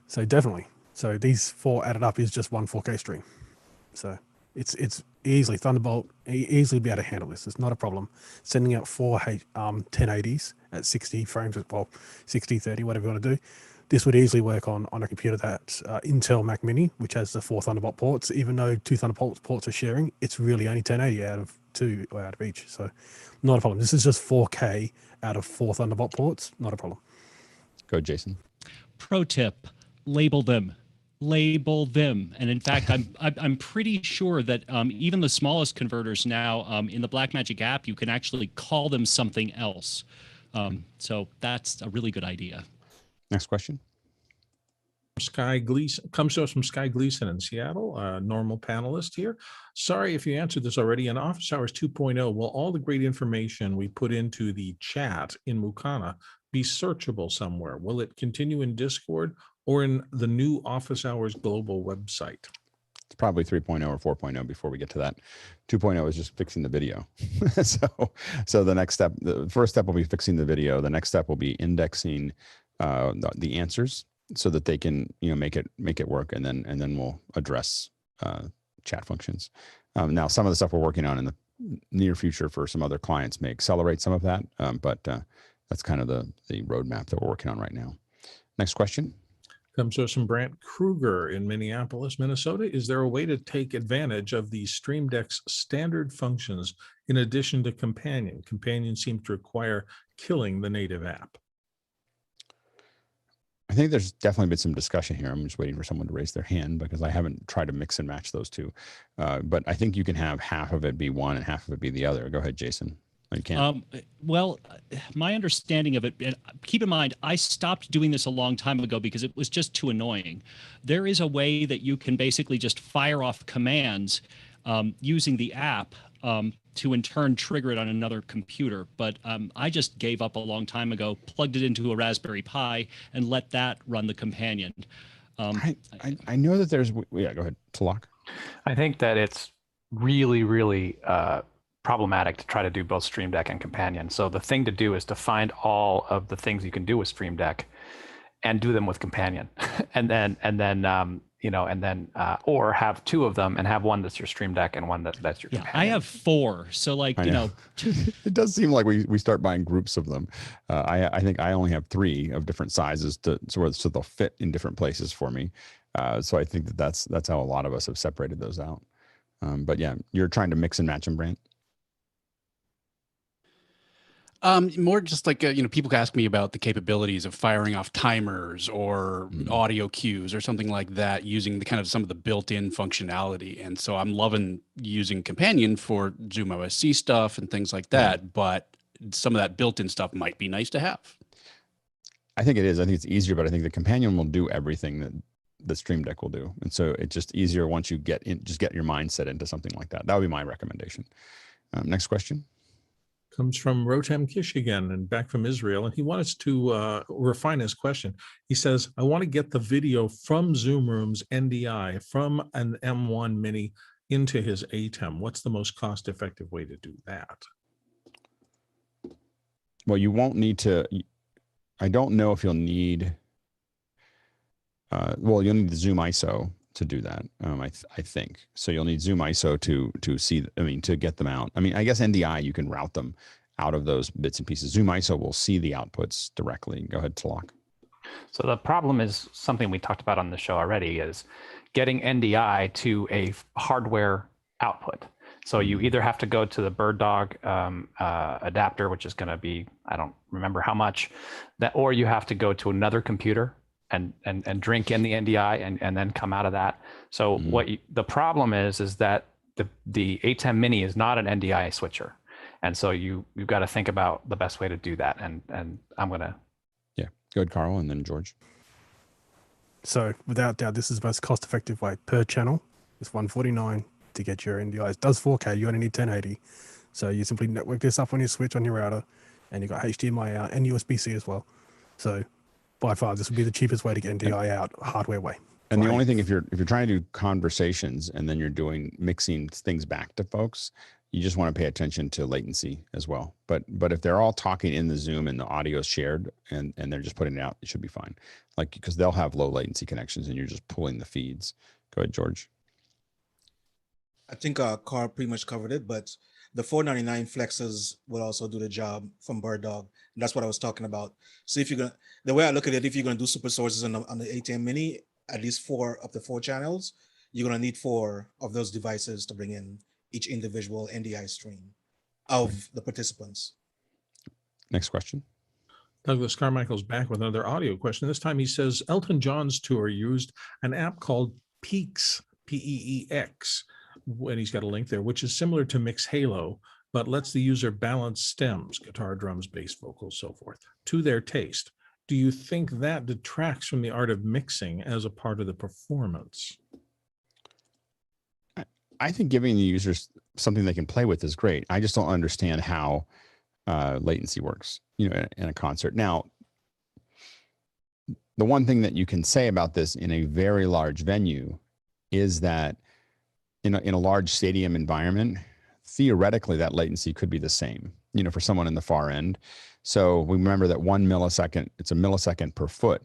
So definitely. So these 4 added up is just one 4K stream. So it's easily Thunderbolt, easily be able to handle this. It's not a problem. Sending out 4 1080s at 60 frames, 60, 30, whatever you want to do. This would easily work on a computer that's Intel Mac Mini, which has the 4 Thunderbolt ports. Even though 2 Thunderbolt ports are sharing, it's really only 1080 out of 2 or out of each. So not a problem. This is just 4K out of 4 Thunderbolt ports. Not a problem. Go, Jason. Pro tip: label them. Label them. And in fact, I'm pretty sure that even the smallest converters now in the Blackmagic app, you can actually call them something else. So that's a really good idea. Next question. Sky Gleason comes to us from Sky Gleason in Seattle, a normal panelist here. Sorry if you answered this already. In Office Hours 2.0, will all the great information we put into the chat in Mukana be searchable somewhere? Will it continue in Discord or in the new Office Hours global website? It's probably 3.0 or 4.0 before we get to that. 2.0 is just fixing the video. So the next step, the first step will be fixing the video. The next step will be indexing the answers so that they can make it work, and then we'll address chat functions. Now some of the stuff we're working on in the near future for some other clients may accelerate some of that, but that's kind of the roadmap that we're working on right now. Next question. Comes to us from Brant Kruger in Minneapolis, Minnesota. Is there a way to take advantage of the Stream Deck's standard functions in addition to Companion? Companion seems to require killing the native app. I think there's definitely been some discussion here. I'm just waiting for someone to raise their hand because I haven't tried to mix and match those two. But I think you can have half of it be one and half of it be the other. Go ahead, Jason. You can. Well, my understanding of it, and keep in mind, I stopped doing this a long time ago because it was just too annoying. There is a way that you can basically just fire off commands using the app to in turn trigger it on another computer. But I just gave up a long time ago, plugged it into a Raspberry Pi, and let that run the companion. I know that there's, yeah, go ahead, Talak. I think that it's really, really problematic to try to do both Stream Deck and Companion. So the thing to do is to find all of the things you can do with Stream Deck and do them with Companion, or have 2 of them and have one that's your Stream Deck and one that's your Companion. I have 4, so like it does seem like we start buying groups of them. I think I only have 3 of different sizes so they'll fit in different places for me. So I think that's how a lot of us have separated those out. But yeah, you're trying to mix and match them, Brant. More just like, people ask me about the capabilities of firing off timers or audio cues or something like that using the kind of some of the built-in functionality. And so I'm loving using Companion for Zoom OSC stuff and things like that, but some of that built-in stuff might be nice to have. I think it is. I think it's easier, but I think the Companion will do everything that the Stream Deck will do. And so it's just easier once you get your mindset into something like that. That would be my recommendation. Next question. Comes from Rotem Kish again and back from Israel. And he wants to refine his question. He says, I want to get the video from Zoom Room's NDI from an M1 Mini into his ATEM. What's the most cost-effective way to do that? Well, you won't need to, I don't know if you'll need, you'll need the Zoom ISO to do that. I think so. You'll need Zoom ISO to see, to get them out. I mean, I guess NDI, you can route them out of those bits and pieces. Zoom ISO will see the outputs directly. Go ahead, Talak. So the problem is something we talked about on the show already, is getting NDI to a hardware output. So you either have to go to the bird dog adapter, which is going to be, I don't remember how much, that, or you have to go to another computer and drink in the NDI and then come out of that. So the problem is that the ATEM Mini is not an NDI switcher. And so you've got to think about the best way to do that. And I'm going to. Yeah, go ahead, Carl, and then George. So without doubt, this is the most cost-effective way per channel. It's $149 to get your NDI. It does 4K, you only need 1080. So you simply network this up on your switch on your router, and you've got HDMI out and USB-C as well. So by far, this would be the cheapest way to get NDI out, hardware way. And the only thing, if you're trying to do conversations and then you're mixing things back to folks, you just want to pay attention to latency as well. But if they're all talking in the Zoom and the audio is shared and they're just putting it out, it should be fine. Like, because they'll have low latency connections and you're just pulling the feeds. Go ahead, George. I think Carl pretty much covered it, but the 499 flexes will also do the job from Bird Dog. And that's what I was talking about. So if you're gonna, the way I look at it, if you're gonna do super sources on the ATEM Mini, at least 4 of the 4 channels, you're gonna need 4 of those devices to bring in each individual NDI stream of the participants. Next question. Douglas Carmichael's back with another audio question. This time he says Elton John's tour used an app called Peaks, P-E-E-X, and he's got a link there, which is similar to Mix Halo, but lets the user balance stems, guitar, drums, bass, vocals, so forth, to their taste. Do you think that detracts from the art of mixing as a part of the performance? I think giving the users something they can play with is great. I just don't understand how latency works, in a concert. Now, the one thing that you can say about this in a very large venue is that in a large stadium environment, theoretically that latency could be the same, for someone in the far end. So we remember that 1 millisecond, it's a millisecond per foot.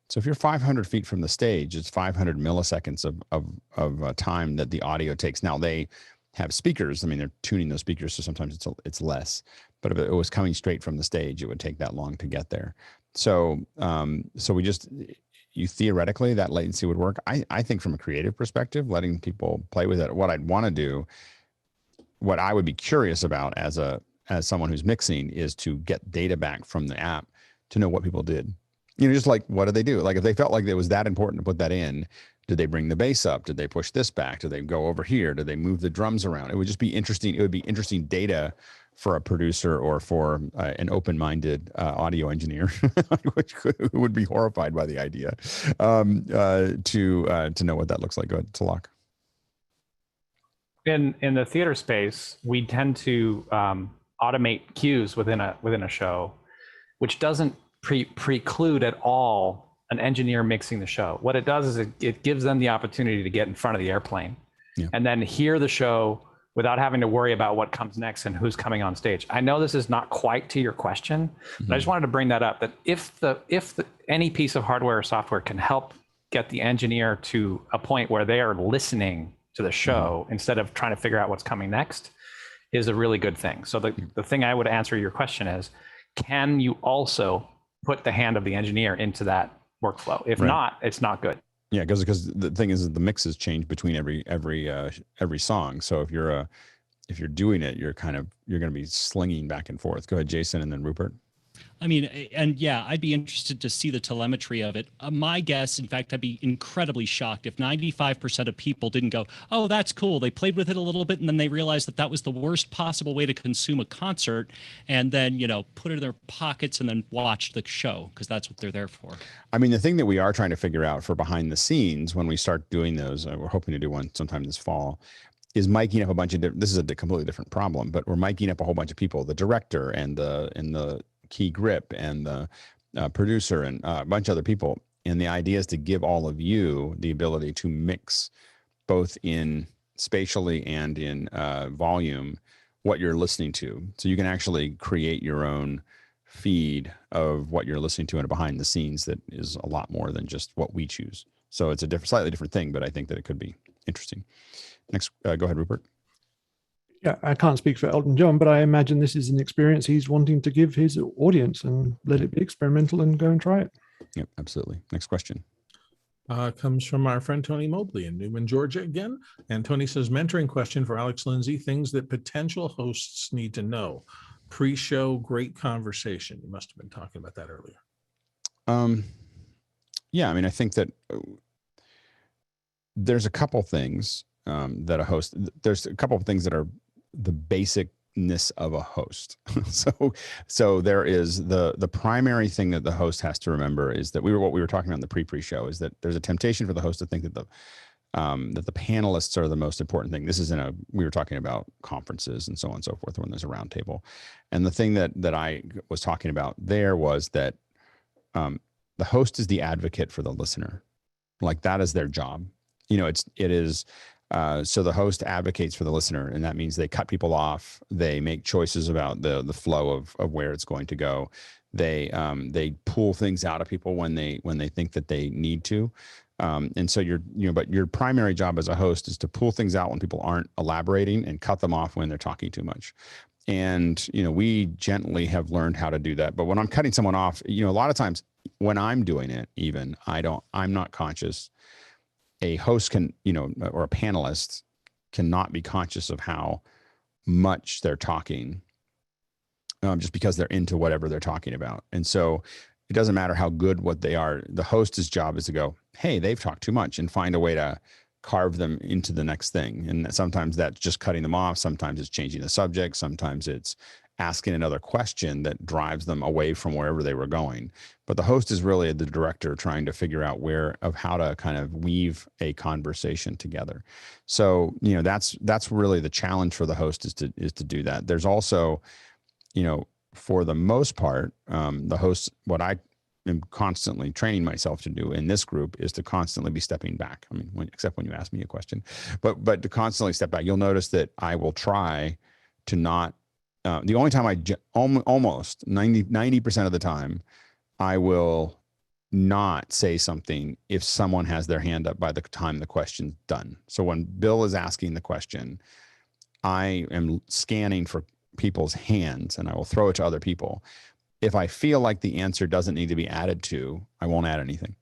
So if you're 500 feet from the stage, it's 500 milliseconds of time that the audio takes. Now they have speakers. I mean, they're tuning those speakers, so sometimes it's less. But if it was coming straight from the stage, it would take that long to get there. So theoretically that latency would work. I think from a creative perspective, letting people play with it. What I'd want to do, what I would be curious about as someone who's mixing, is to get data back from the app to know what people did. Just like, what did they do? Like, if they felt like it was that important to put that in, did they bring the bass up? Did they push this back? Did they go over here? Did they move the drums around? It would just be interesting. It would be interesting data for a producer or for an open-minded audio engineer, which would be horrified by the idea, to know what that looks like. Go ahead, Talak. In the theater space, we tend to automate cues within a show, which doesn't preclude at all an engineer mixing the show. What it does is it gives them the opportunity to get in front of the airplane and then hear the show without having to worry about what comes next and who's coming on stage. I know this is not quite to your question, but I just wanted to bring that up, that if any piece of hardware or software can help get the engineer to a point where they are listening to the show instead of trying to figure out what's coming next, is a really good thing. So the thing I would answer your question is, can you also put the hand of the engineer into that workflow? If not, it's not good. Yeah, because the thing is that the mixes change between every song. So if you're doing it, you're going to be slinging back and forth. Go ahead, Jason, and then Rupert. I mean, and yeah, I'd be interested to see the telemetry of it. My guess, in fact, I'd be incredibly shocked if 95% of people didn't go, oh, that's cool. They played with it a little bit, and then they realized that was the worst possible way to consume a concert, and then, put it in their pockets and then watch the show, because that's what they're there for. I mean, the thing that we are trying to figure out for behind the scenes when we start doing those, we're hoping to do one sometime this fall, is miking up a bunch of this is a completely different problem, but we're miking up a whole bunch of people, the director and the key grip and the producer and a bunch of other people. And the idea is to give all of you the ability to mix both in spatially and in volume what you're listening to. So you can actually create your own feed of what you're listening to in a behind the scenes that is a lot more than just what we choose. So it's a slightly different thing, but I think that it could be interesting. Next, go ahead, Rupert. Yeah, I can't speak for Elton John, but I imagine this is an experience he's wanting to give his audience, and let it be experimental and go and try it. Yep, absolutely. Next question. Comes from our friend Tony Mobley in Newman, Georgia again. And Tony says, mentoring question for Alex Lindsay, things that potential hosts need to know. Pre-show, great conversation. You must have been talking about that earlier. Yeah, I mean, I think that there's a couple things that a host, there's a couple of things that are the basicness of a host. so there is the primary thing that the host has to remember is that what we were talking about in the pre-show is that there's a temptation for the host to think that the panelists are the most important thing. This is we were talking about conferences and so on and so forth when there's a round table. And the thing that I was talking about there was that the host is the advocate for the listener. Like that is their job. It is so the host advocates for the listener, and that means they cut people off. They make choices about the flow of where it's going to go. They pull things out of people when they think that they need to. And so but your primary job as a host is to pull things out when people aren't elaborating and cut them off when they're talking too much. And, we gently have learned how to do that. But when I'm cutting someone off, a lot of times when I'm doing it, even I'm not conscious. A host can, or a panelist cannot be conscious of how much they're talking, just because they're into whatever they're talking about. And so it doesn't matter how good what they are. The host's job is to go, hey, they've talked too much, and find a way to carve them into the next thing. And sometimes that's just cutting them off. Sometimes it's changing the subject. Sometimes it's asking another question that drives them away from wherever they were going. But the host is really the director trying to figure out how to kind of weave a conversation together. So, that's really the challenge for the host is to do that. There's also, for the most part, the host, what I am constantly training myself to do in this group is to constantly be stepping back. I mean, except when you ask me a question, but to constantly step back. You'll notice that I will try to not, the only time almost 90% of the time, I will not say something if someone has their hand up by the time the question's done. So when Bill is asking the question, I am scanning for people's hands and I will throw it to other people. If I feel like the answer doesn't need to be added to, I won't add anything.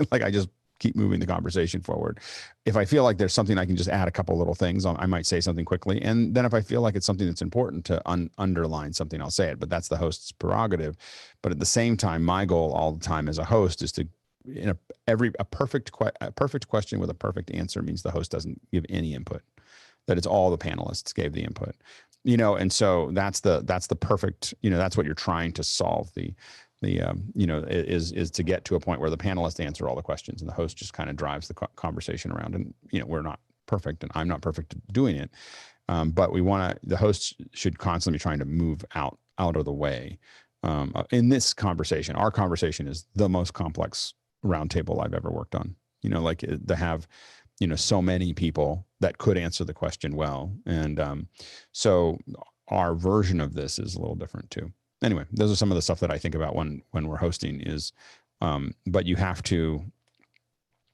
Like I just keep moving the conversation forward. If I feel like there's something I can just add a couple little things on, I might say something quickly. And then if I feel like it's something that's important to underline something, I'll say it, but that's the host's prerogative. But at the same time, my goal all the time as a host is to, a perfect question with a perfect answer means the host doesn't give any input, that it's all the panelists gave the input, and so that's the perfect, that's what you're trying to solve is to get to a point where the panelists answer all the questions and the host just kind of drives the conversation around. And, we're not perfect and I'm not perfect at doing it. But the host should constantly be trying to move out of the way. In this conversation, our conversation is the most complex roundtable I've ever worked on, to have, so many people that could answer the question well. And so our version of this is a little different too. Anyway, those are some of the stuff that I think about when we're hosting is, but you have to,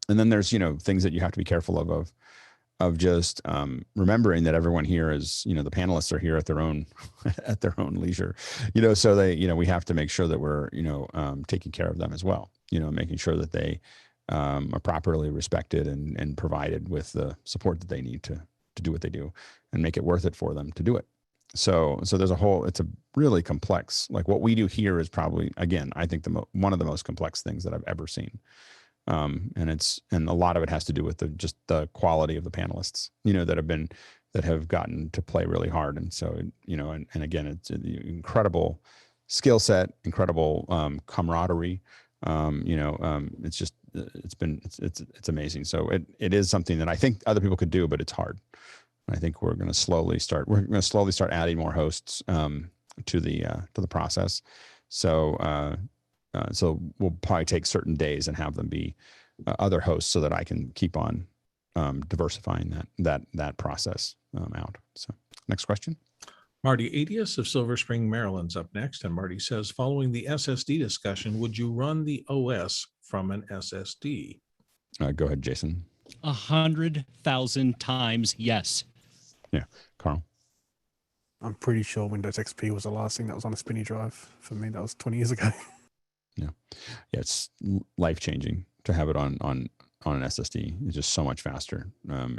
and then there's, things that you have to be careful of just remembering that everyone here is, the panelists are here at their own leisure, so they, we have to make sure that we're, taking care of them as well, making sure that they are properly respected and provided with the support that they need to do what they do and make it worth it for them to do it. So there's it's a really complex, like what we do here is probably, again, I think one of the most complex things that I've ever seen. And a lot of it has to do with just the quality of the panelists, that have gotten to play really hard. And so, and again, it's an incredible skill set, incredible camaraderie. It's amazing. So it is something that I think other people could do, but it's hard. I think we're going to slowly start adding more hosts to the process. So we'll probably take certain days and have them be other hosts so that I can keep on diversifying that process out. So next question. Marty Adius of Silver Spring, Maryland's up next. And Marty says, following the SSD discussion, would you run the OS from an SSD? Go ahead, Jason. 100,000 times yes. Yeah, Carl. I'm pretty sure Windows XP was the last thing that was on a spinny drive for me. That was 20 years ago. Yeah, it's life changing to have it on an SSD. It's just so much faster.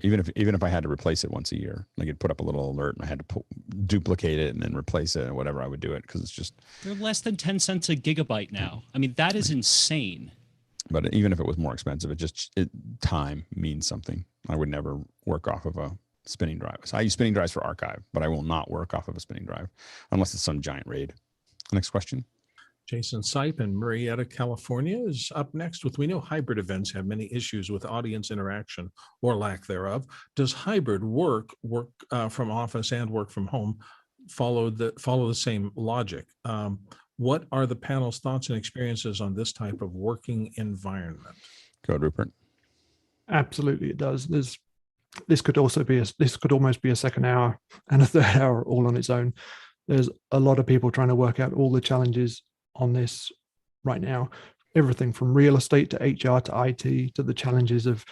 Even if I had to replace it once a year, like it'd put up a little alert and I had to duplicate it and then replace it or whatever, I would do it because it's just. They're less than 10 cents a gigabyte now. I mean, that is insane. But even if it was more expensive, time means something. I would never work off of a spinning drive. So I use spinning drives for archive, but I will not work off of a spinning drive unless it's some giant RAID. Next question. Jason Sipe in Murrieta, California is up next with, we know hybrid events have many issues with audience interaction or lack thereof. Does hybrid work from office and work from home follow the same logic? What are the panel's thoughts and experiences on this type of working environment? Go ahead, Rupert. Absolutely, it does. This could almost be a second hour and a third hour all on its own. There's a lot of people trying to work out all the challenges on this right now. Everything from real estate to HR to IT to the challenges of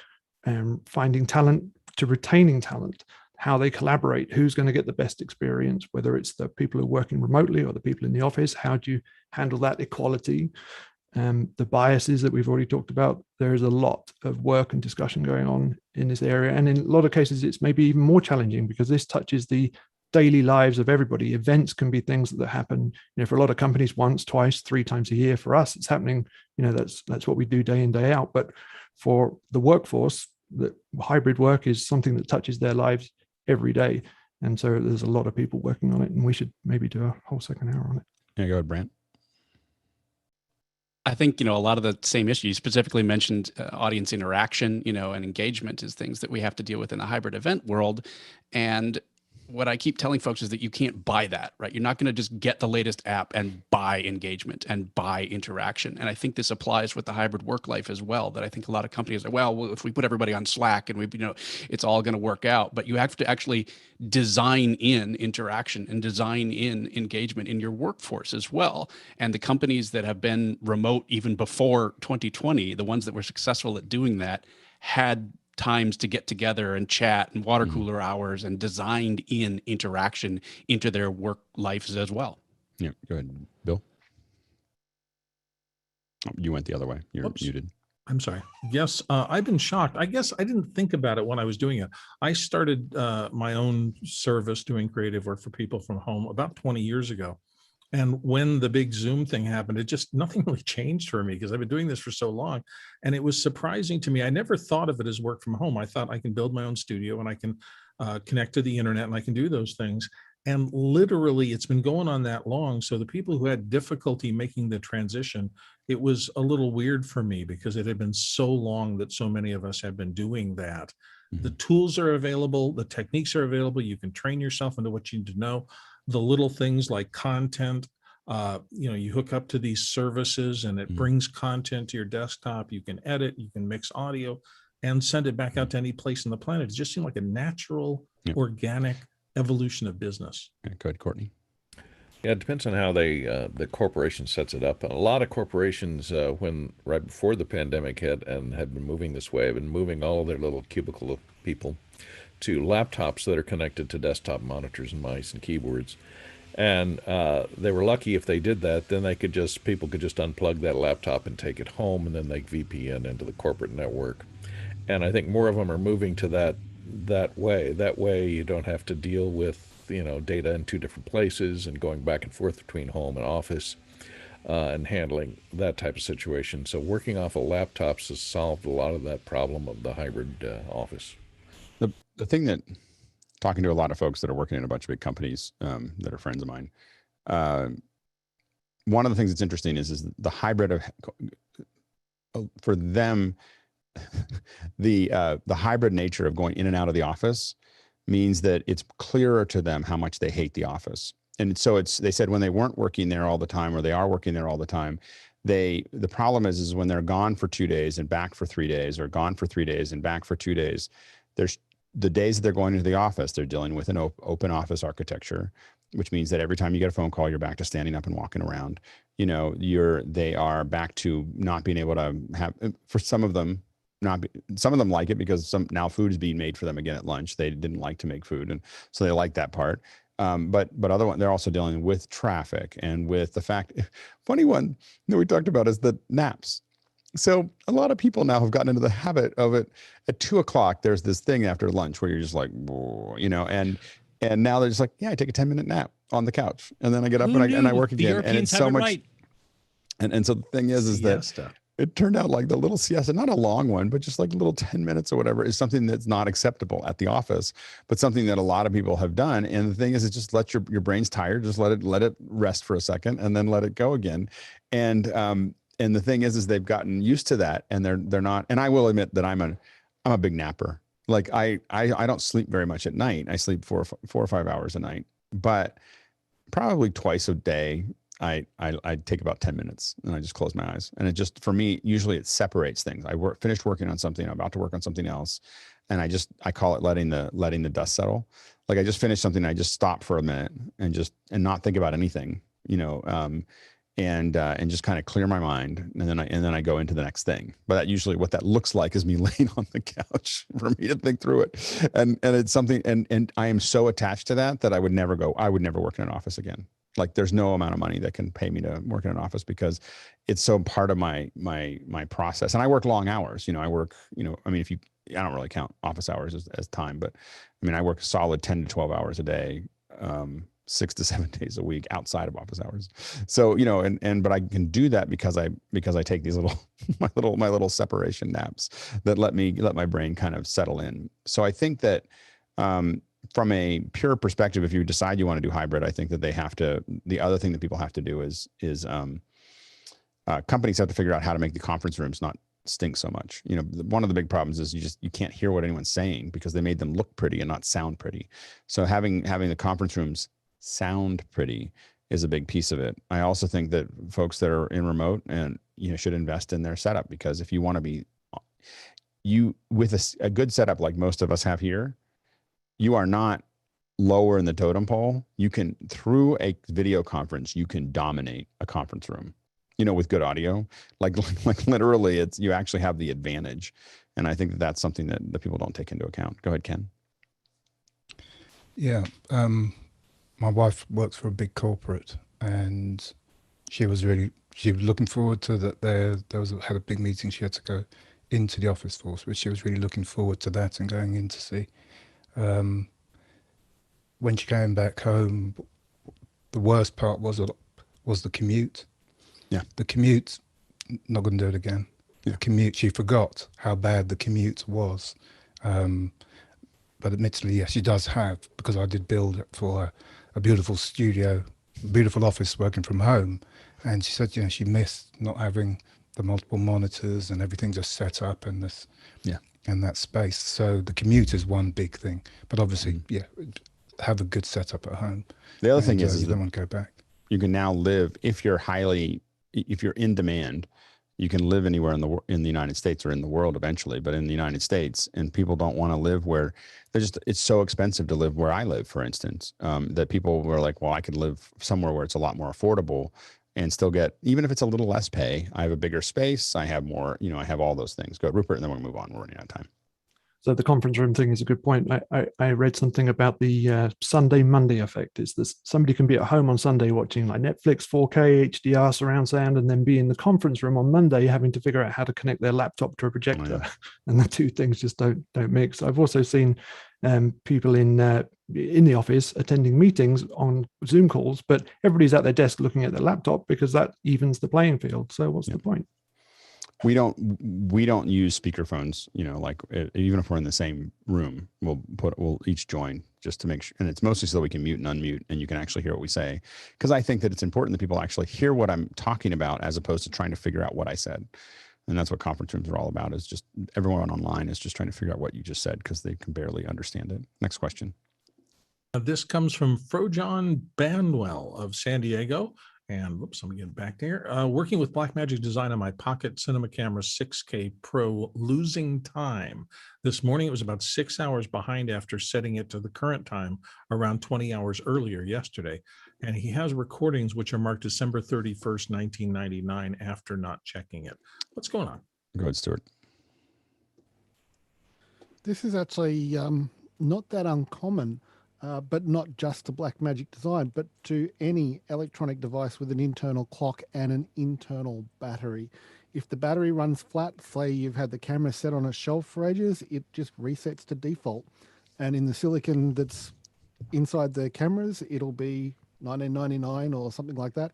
finding talent to retaining talent, how they collaborate, who's going to get the best experience, whether it's the people who are working remotely or the people in the office. How do you handle that equality? The biases that we've already talked about. There is a lot of work and discussion going on in this area. And in a lot of cases, it's maybe even more challenging because this touches the daily lives of everybody. Events can be things that happen, for a lot of companies once, twice, 3 times a year. For us, it's happening, that's what we do day in, day out. But for the workforce, the hybrid work is something that touches their lives every day. And so there's a lot of people working on it, and we should maybe do a whole second hour on it. Yeah, go ahead, Brant. I think, a lot of the same issues you specifically mentioned, audience interaction, and engagement is things that we have to deal with in the hybrid event world. And what I keep telling folks is that you can't buy that, right? You're not going to just get the latest app and buy engagement and buy interaction. And I think this applies with the hybrid work life as well, that I think a lot of companies are, well, if we put everybody on Slack and it's all going to work out, but you have to actually design in interaction and design in engagement in your workforce as well. And the companies that have been remote even before 2020, the ones that were successful at doing that, had times to get together and chat and water cooler hours and designed in interaction into their work lives as well. Yeah, go ahead, Bill. Oh, you went the other way. You're muted. I'm sorry. Yes, I've been shocked. I guess I didn't think about it when I was doing it. I started my own service doing creative work for people from home about 20 years ago. And when the big Zoom thing happened, nothing really changed for me because I've been doing this for so long. And it was surprising to me. I never thought of it as work from home. I thought I can build my own studio and I can connect to the internet and I can do those things. And literally it's been going on that long. So the people who had difficulty making the transition, it was a little weird for me because it had been so long that so many of us had been doing that. Mm-hmm. The tools are available. The techniques are available. You can train yourself into what you need to know. The little things like content, you hook up to these services and it brings content to your desktop. You can edit, you can mix audio and send it back out to any place on the planet. It just seemed like a natural, organic evolution of business. Yeah, go ahead, Courtney. Yeah, it depends on how the corporation sets it up. And a lot of corporations, right before the pandemic hit and had been moving this way, have been moving all of their little cubicle of people to laptops that are connected to desktop monitors and mice and keyboards. And they were lucky if they did that, then people could just unplug that laptop and take it home, and then they VPN into the corporate network. And I think more of them are moving to that way. That way you don't have to deal with data in 2 different places and going back and forth between home and office and handling that type of situation. So working off of laptops has solved a lot of that problem of the hybrid office. The thing that, talking to a lot of folks that are working in a bunch of big companies that are friends of mine, one of the things that's interesting is the hybrid of, for them, the hybrid nature of going in and out of the office means that it's clearer to them how much they hate the office. And so they said when they weren't working there all the time, or they are working there all the time, the problem is when they're gone for 2 days and back for 3 days, or gone for 3 days and back for 2 days, there's the days that they're going into the office, they're dealing with an open office architecture, which means that every time you get a phone call, you're back to standing up and walking around. They are back to not being able to have, for some of them, some of them like it because now food is being made for them again at lunch. They didn't like to make food. And so they like that part. but other one, they're also dealing with traffic and with the fact. Funny one that we talked about is the naps. So a lot of people now have gotten into the habit of it at 2 o'clock. There's this thing after lunch where you're just like, you know, and now they're just like, yeah, I take a 10-minute nap on the couch and then I get up and I work again. And it's so much. Right. And so the thing is that it turned out like the little siesta, not a long one, but just like a little 10 minutes or whatever, is something that's not acceptable at the office, but something that a lot of people have done. And the thing is, it just let your brain's tired, just let it rest for a second and then let it go again. And the thing is they've gotten used to that, and they're not. And I will admit that I'm a big napper. Like I don't sleep very much at night. I sleep 4 or 5 hours a night, but probably twice a day. I take about 10 minutes and I just close my eyes. And it just, for me, usually it separates things. I finished working on something, I'm about to work on something else, and I call it letting the dust settle. Like I just finished something, I just stop for a minute and not think about anything, you know. And just kind of clear my mind, and then I go into the next thing. But that usually what that looks like is me laying on the couch for me to think through it, and it's something. And I am so attached to that I would never work in an office again. Like there's no amount of money that can pay me to work in an office because it's so part of my process. And I work long hours. You know, I work. You know, I mean, I don't really count office hours as time, but I mean, I work a solid 10 to 12 hours a day. 6 to 7 days a week outside of office hours. So, you know, but I can do that because I take these my little separation naps that let my brain kind of settle in. So I think that from a pure perspective, if you decide you want to do hybrid, I think that the other thing that people have to do is companies have to figure out how to make the conference rooms not stink so much. You know, one of the big problems is you can't hear what anyone's saying because they made them look pretty and not sound pretty. So having the conference rooms sound pretty is a big piece of it. I also think that folks that are in remote and should invest in their setup, because if you want to be with a good setup like most of us have here, you are not lower in the totem pole. You can, through a video conference, you can dominate a conference room, you know, with good audio. Like literally you actually have the advantage. And I think that that's something that the people don't take into account. Go ahead, Ken. Yeah. My wife works for a big corporate, and she was looking forward to that. Had a big meeting she had to go into the office for, but she was really looking forward to that and going in to see. When she came back home, the worst part was the commute. Yeah. The commute, not going to do it again. Yeah. The commute, she forgot how bad the commute was. But admittedly, yes, she does have, because I did build it for her, a beautiful studio, beautiful office working from home. And she said, she missed not having the multiple monitors and everything just set up and that space. So the commute is one big thing. But obviously, have a good setup at home. The other thing is you don't want to go back. You can now live, if you're in demand, you can live anywhere in the United States or in the world eventually, but in the United States, and people don't want to live where it's so expensive to live where I live, for instance, that people were like, well, I could live somewhere where it's a lot more affordable and still get, even if it's a little less pay, I have a bigger space, I have more, I have all those things. Go ahead, Rupert, and then we'll move on. We're running out of time. So the conference room thing is a good point. I read something about the Sunday Monday effect. Is this somebody can be at home on Sunday watching like Netflix, 4K, HDR surround sound, and then be in the conference room on Monday having to figure out how to connect their laptop to a projector, and the two things just don't mix. I've also seen people in the office attending meetings on Zoom calls, but everybody's at their desk looking at their laptop because that evens the playing field. So what's the point? We don't use speakerphones, like even if we're in the same room, we'll each join just to make sure. And it's mostly so we can mute and unmute and you can actually hear what we say. Because I think that it's important that people actually hear what I'm talking about as opposed to trying to figure out what I said. And that's what conference rooms are all about, is just everyone online is just trying to figure out what you just said because they can barely understand it. Next question. This comes from Frojon Banwell of San Diego. And whoops, let me get back there. Working with Blackmagic Design on my Pocket Cinema Camera 6K Pro, losing time. This morning, it was about 6 hours behind after setting it to the current time, around 20 hours earlier yesterday. And he has recordings which are marked December 31st, 1999, after not checking it. What's going on? Go ahead, Stuart. This is actually not that uncommon. but not just to Blackmagic design, but to any electronic device with an internal clock and an internal battery. If the battery runs flat, say you've had the camera set on a shelf for ages, it just resets to default. And in the silicon that's inside the cameras, it'll be 1999 or something like that.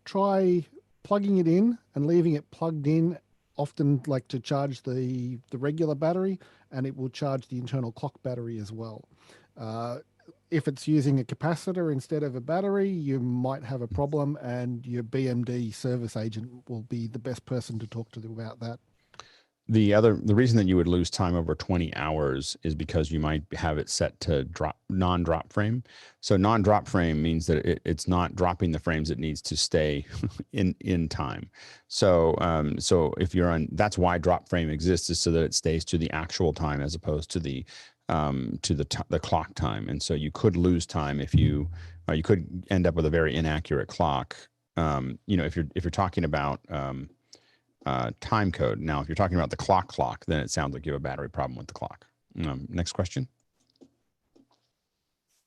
Try plugging it in and leaving it plugged in, often like to charge the regular battery, and it will charge the internal clock battery as well. If it's using a capacitor instead of a battery, you might have a problem, and your BMD service agent will be the best person to talk to about that. The reason that you would lose time over 20 hours is because you might have it set to non-drop frame. So non-drop frame means that it's not dropping the frames it needs to stay in time. So if you're on, that's why drop frame exists, is so that it stays to the actual time as opposed to the clock time. And so you could lose time if you could end up with a very inaccurate clock. If you're talking about time code. Now, if you're talking about the clock, then it sounds like you have a battery problem with the clock. Next question.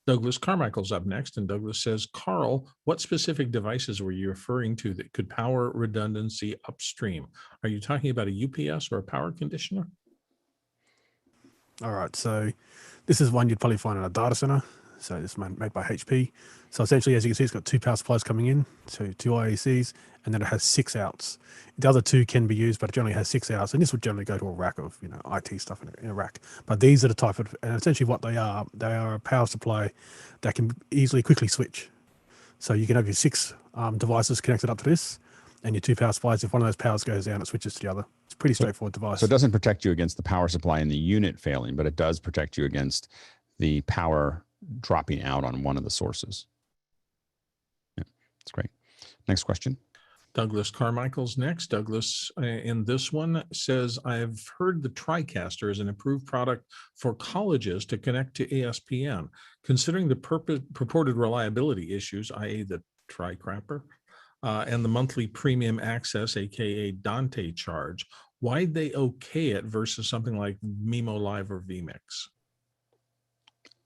Douglas Carmichael's up next, and Douglas says, Carl, what specific devices were you referring to that could power redundancy upstream? Are you talking about a UPS or a power conditioner? All right, so this is one you'd probably find in a data center. So this is made by HP. So essentially, as you can see, it's got two power supplies coming in, so two IECs, and then it has 6 outs. The other 2 can be used, but it generally has 6 outs, and this would generally go to a rack of IT stuff in a rack. But these are the type of, and essentially what they are a power supply that can quickly switch. So you can have your 6 devices connected up to this, and your 2 power supplies. If one of those powers goes down, it switches to the other. It's a pretty straightforward device. So it doesn't protect you against the power supply in the unit failing, but it does protect you against the power dropping out on one of the sources. Yeah, that's great. Next question. Douglas Carmichael's next. Douglas, in this one, says, I've heard the TriCaster is an improved product for colleges to connect to ESPN. Considering the purported reliability issues, i.e. the TriCrapper, and the monthly premium access, aka Dante charge, why'd they okay it versus something like Mimolive or vMix?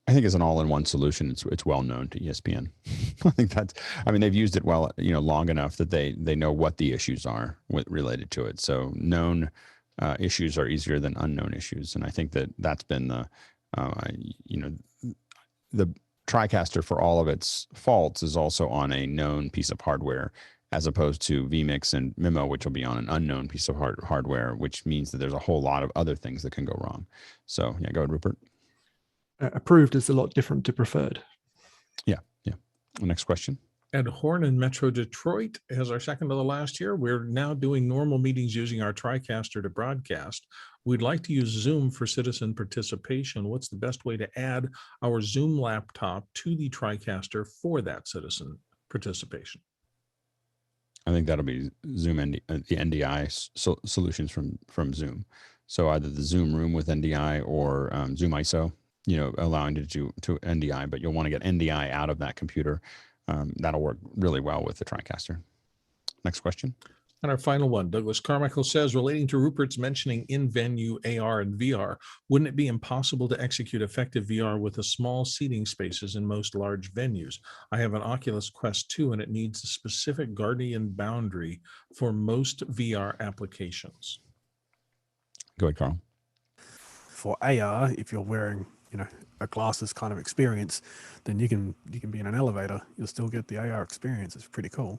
I think it's an all-in-one solution. It's well known to ESPN. I think they've used it well, long enough that they know what the issues are related to it. So known issues are easier than unknown issues, and I think that's been the TriCaster, for all of its faults, is also on a known piece of hardware, as opposed to vMix and Mimo, which will be on an unknown piece of hardware, which means that there's a whole lot of other things that can go wrong. So yeah, go ahead, Rupert. Approved is a lot different to preferred. Yeah. Next question. Ed Horn in Metro Detroit has our second to the last here. We're now doing normal meetings using our TriCaster to broadcast. We'd like to use Zoom for citizen participation. What's the best way to add our Zoom laptop to the TriCaster for that citizen participation? I think that'll be Zoom the NDI solutions from Zoom. So either the Zoom room with NDI or Zoom ISO, allowing you to NDI, but you'll want to get NDI out of that computer. That'll work really well with the TriCaster. Next question. And our final one, Douglas Carmichael says, relating to Rupert's mentioning in-venue AR and VR, wouldn't it be impossible to execute effective VR with the small seating spaces in most large venues? I have an Oculus Quest 2, and it needs a specific guardian boundary for most VR applications. Go ahead, Carl. For AR, if you're wearing a glasses kind of experience, then you can be in an elevator, you'll still get the AR experience. It's pretty cool.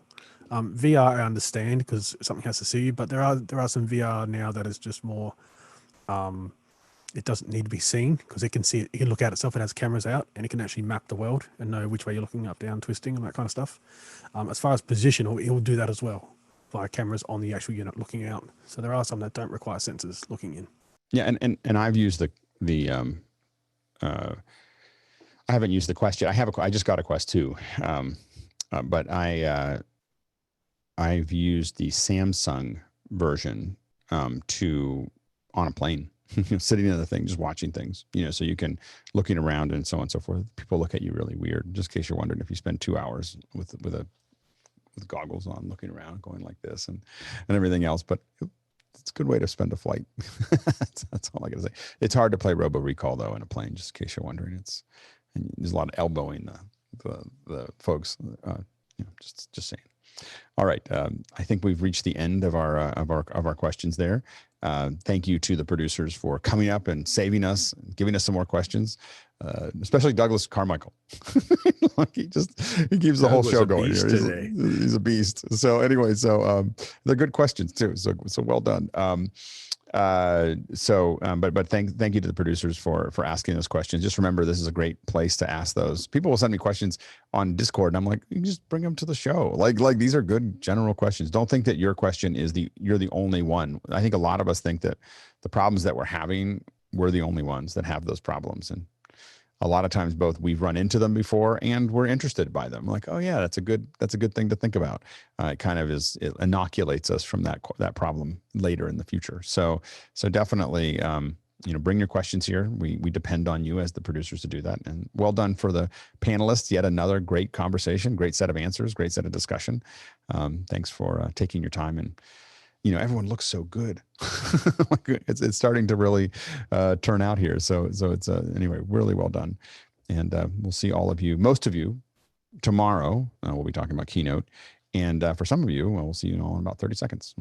VR, I understand, because something has to see you, but there are some VR now that is just more, it doesn't need to be seen, because it can see it, it can look at itself, it has cameras out, and it can actually map the world and know which way you're looking, up, down, twisting, and that kind of stuff. As far as position, it will do that as well via cameras on the actual unit looking out. So there are some that don't require sensors looking in. Yeah, and I've used I haven't used the Quest yet. I just got a Quest 2, but I've used the Samsung version on a plane, sitting in the thing, just watching things, so you can looking around and so on and so forth. People look at you really weird, just in case you're wondering, if you spend 2 hours with goggles on, looking around, going like this and everything else. But it's a good way to spend a flight. That's all I gotta say. It's hard to play Robo Recall though in a plane, just in case you're wondering. And there's a lot of elbowing the folks. Just saying. All right, I think we've reached the end of our questions there. Thank you to the producers for coming up and saving us, giving us some more questions, especially Douglas Carmichael. He keeps the whole show going here. He's a beast. So anyway, they're good questions too. So well done. But thank you to the producers for asking those questions. Just remember, this is a great place to ask those. People will send me questions on Discord, and I'm like, you can just bring them to the show. Like these are good general questions. Don't think that your question is you're the only one. I think a lot of us think that the problems that we're having, we're the only ones that have those problems. And a lot of times both we've run into them before and we're interested by them. Like, oh yeah, that's a good thing to think about. It kind of it inoculates us from that problem later in the future. So definitely, bring your questions here. We depend on you as the producers to do that. And well done for the panelists. Yet another great conversation, great set of answers, great set of discussion. Thanks for taking your time. And everyone looks so good. It's starting to really turn out here. So it's anyway, really well done. And we'll see all of you, most of you, tomorrow. We'll be talking about Keynote. And for some of you, we'll see you all in about 30 seconds.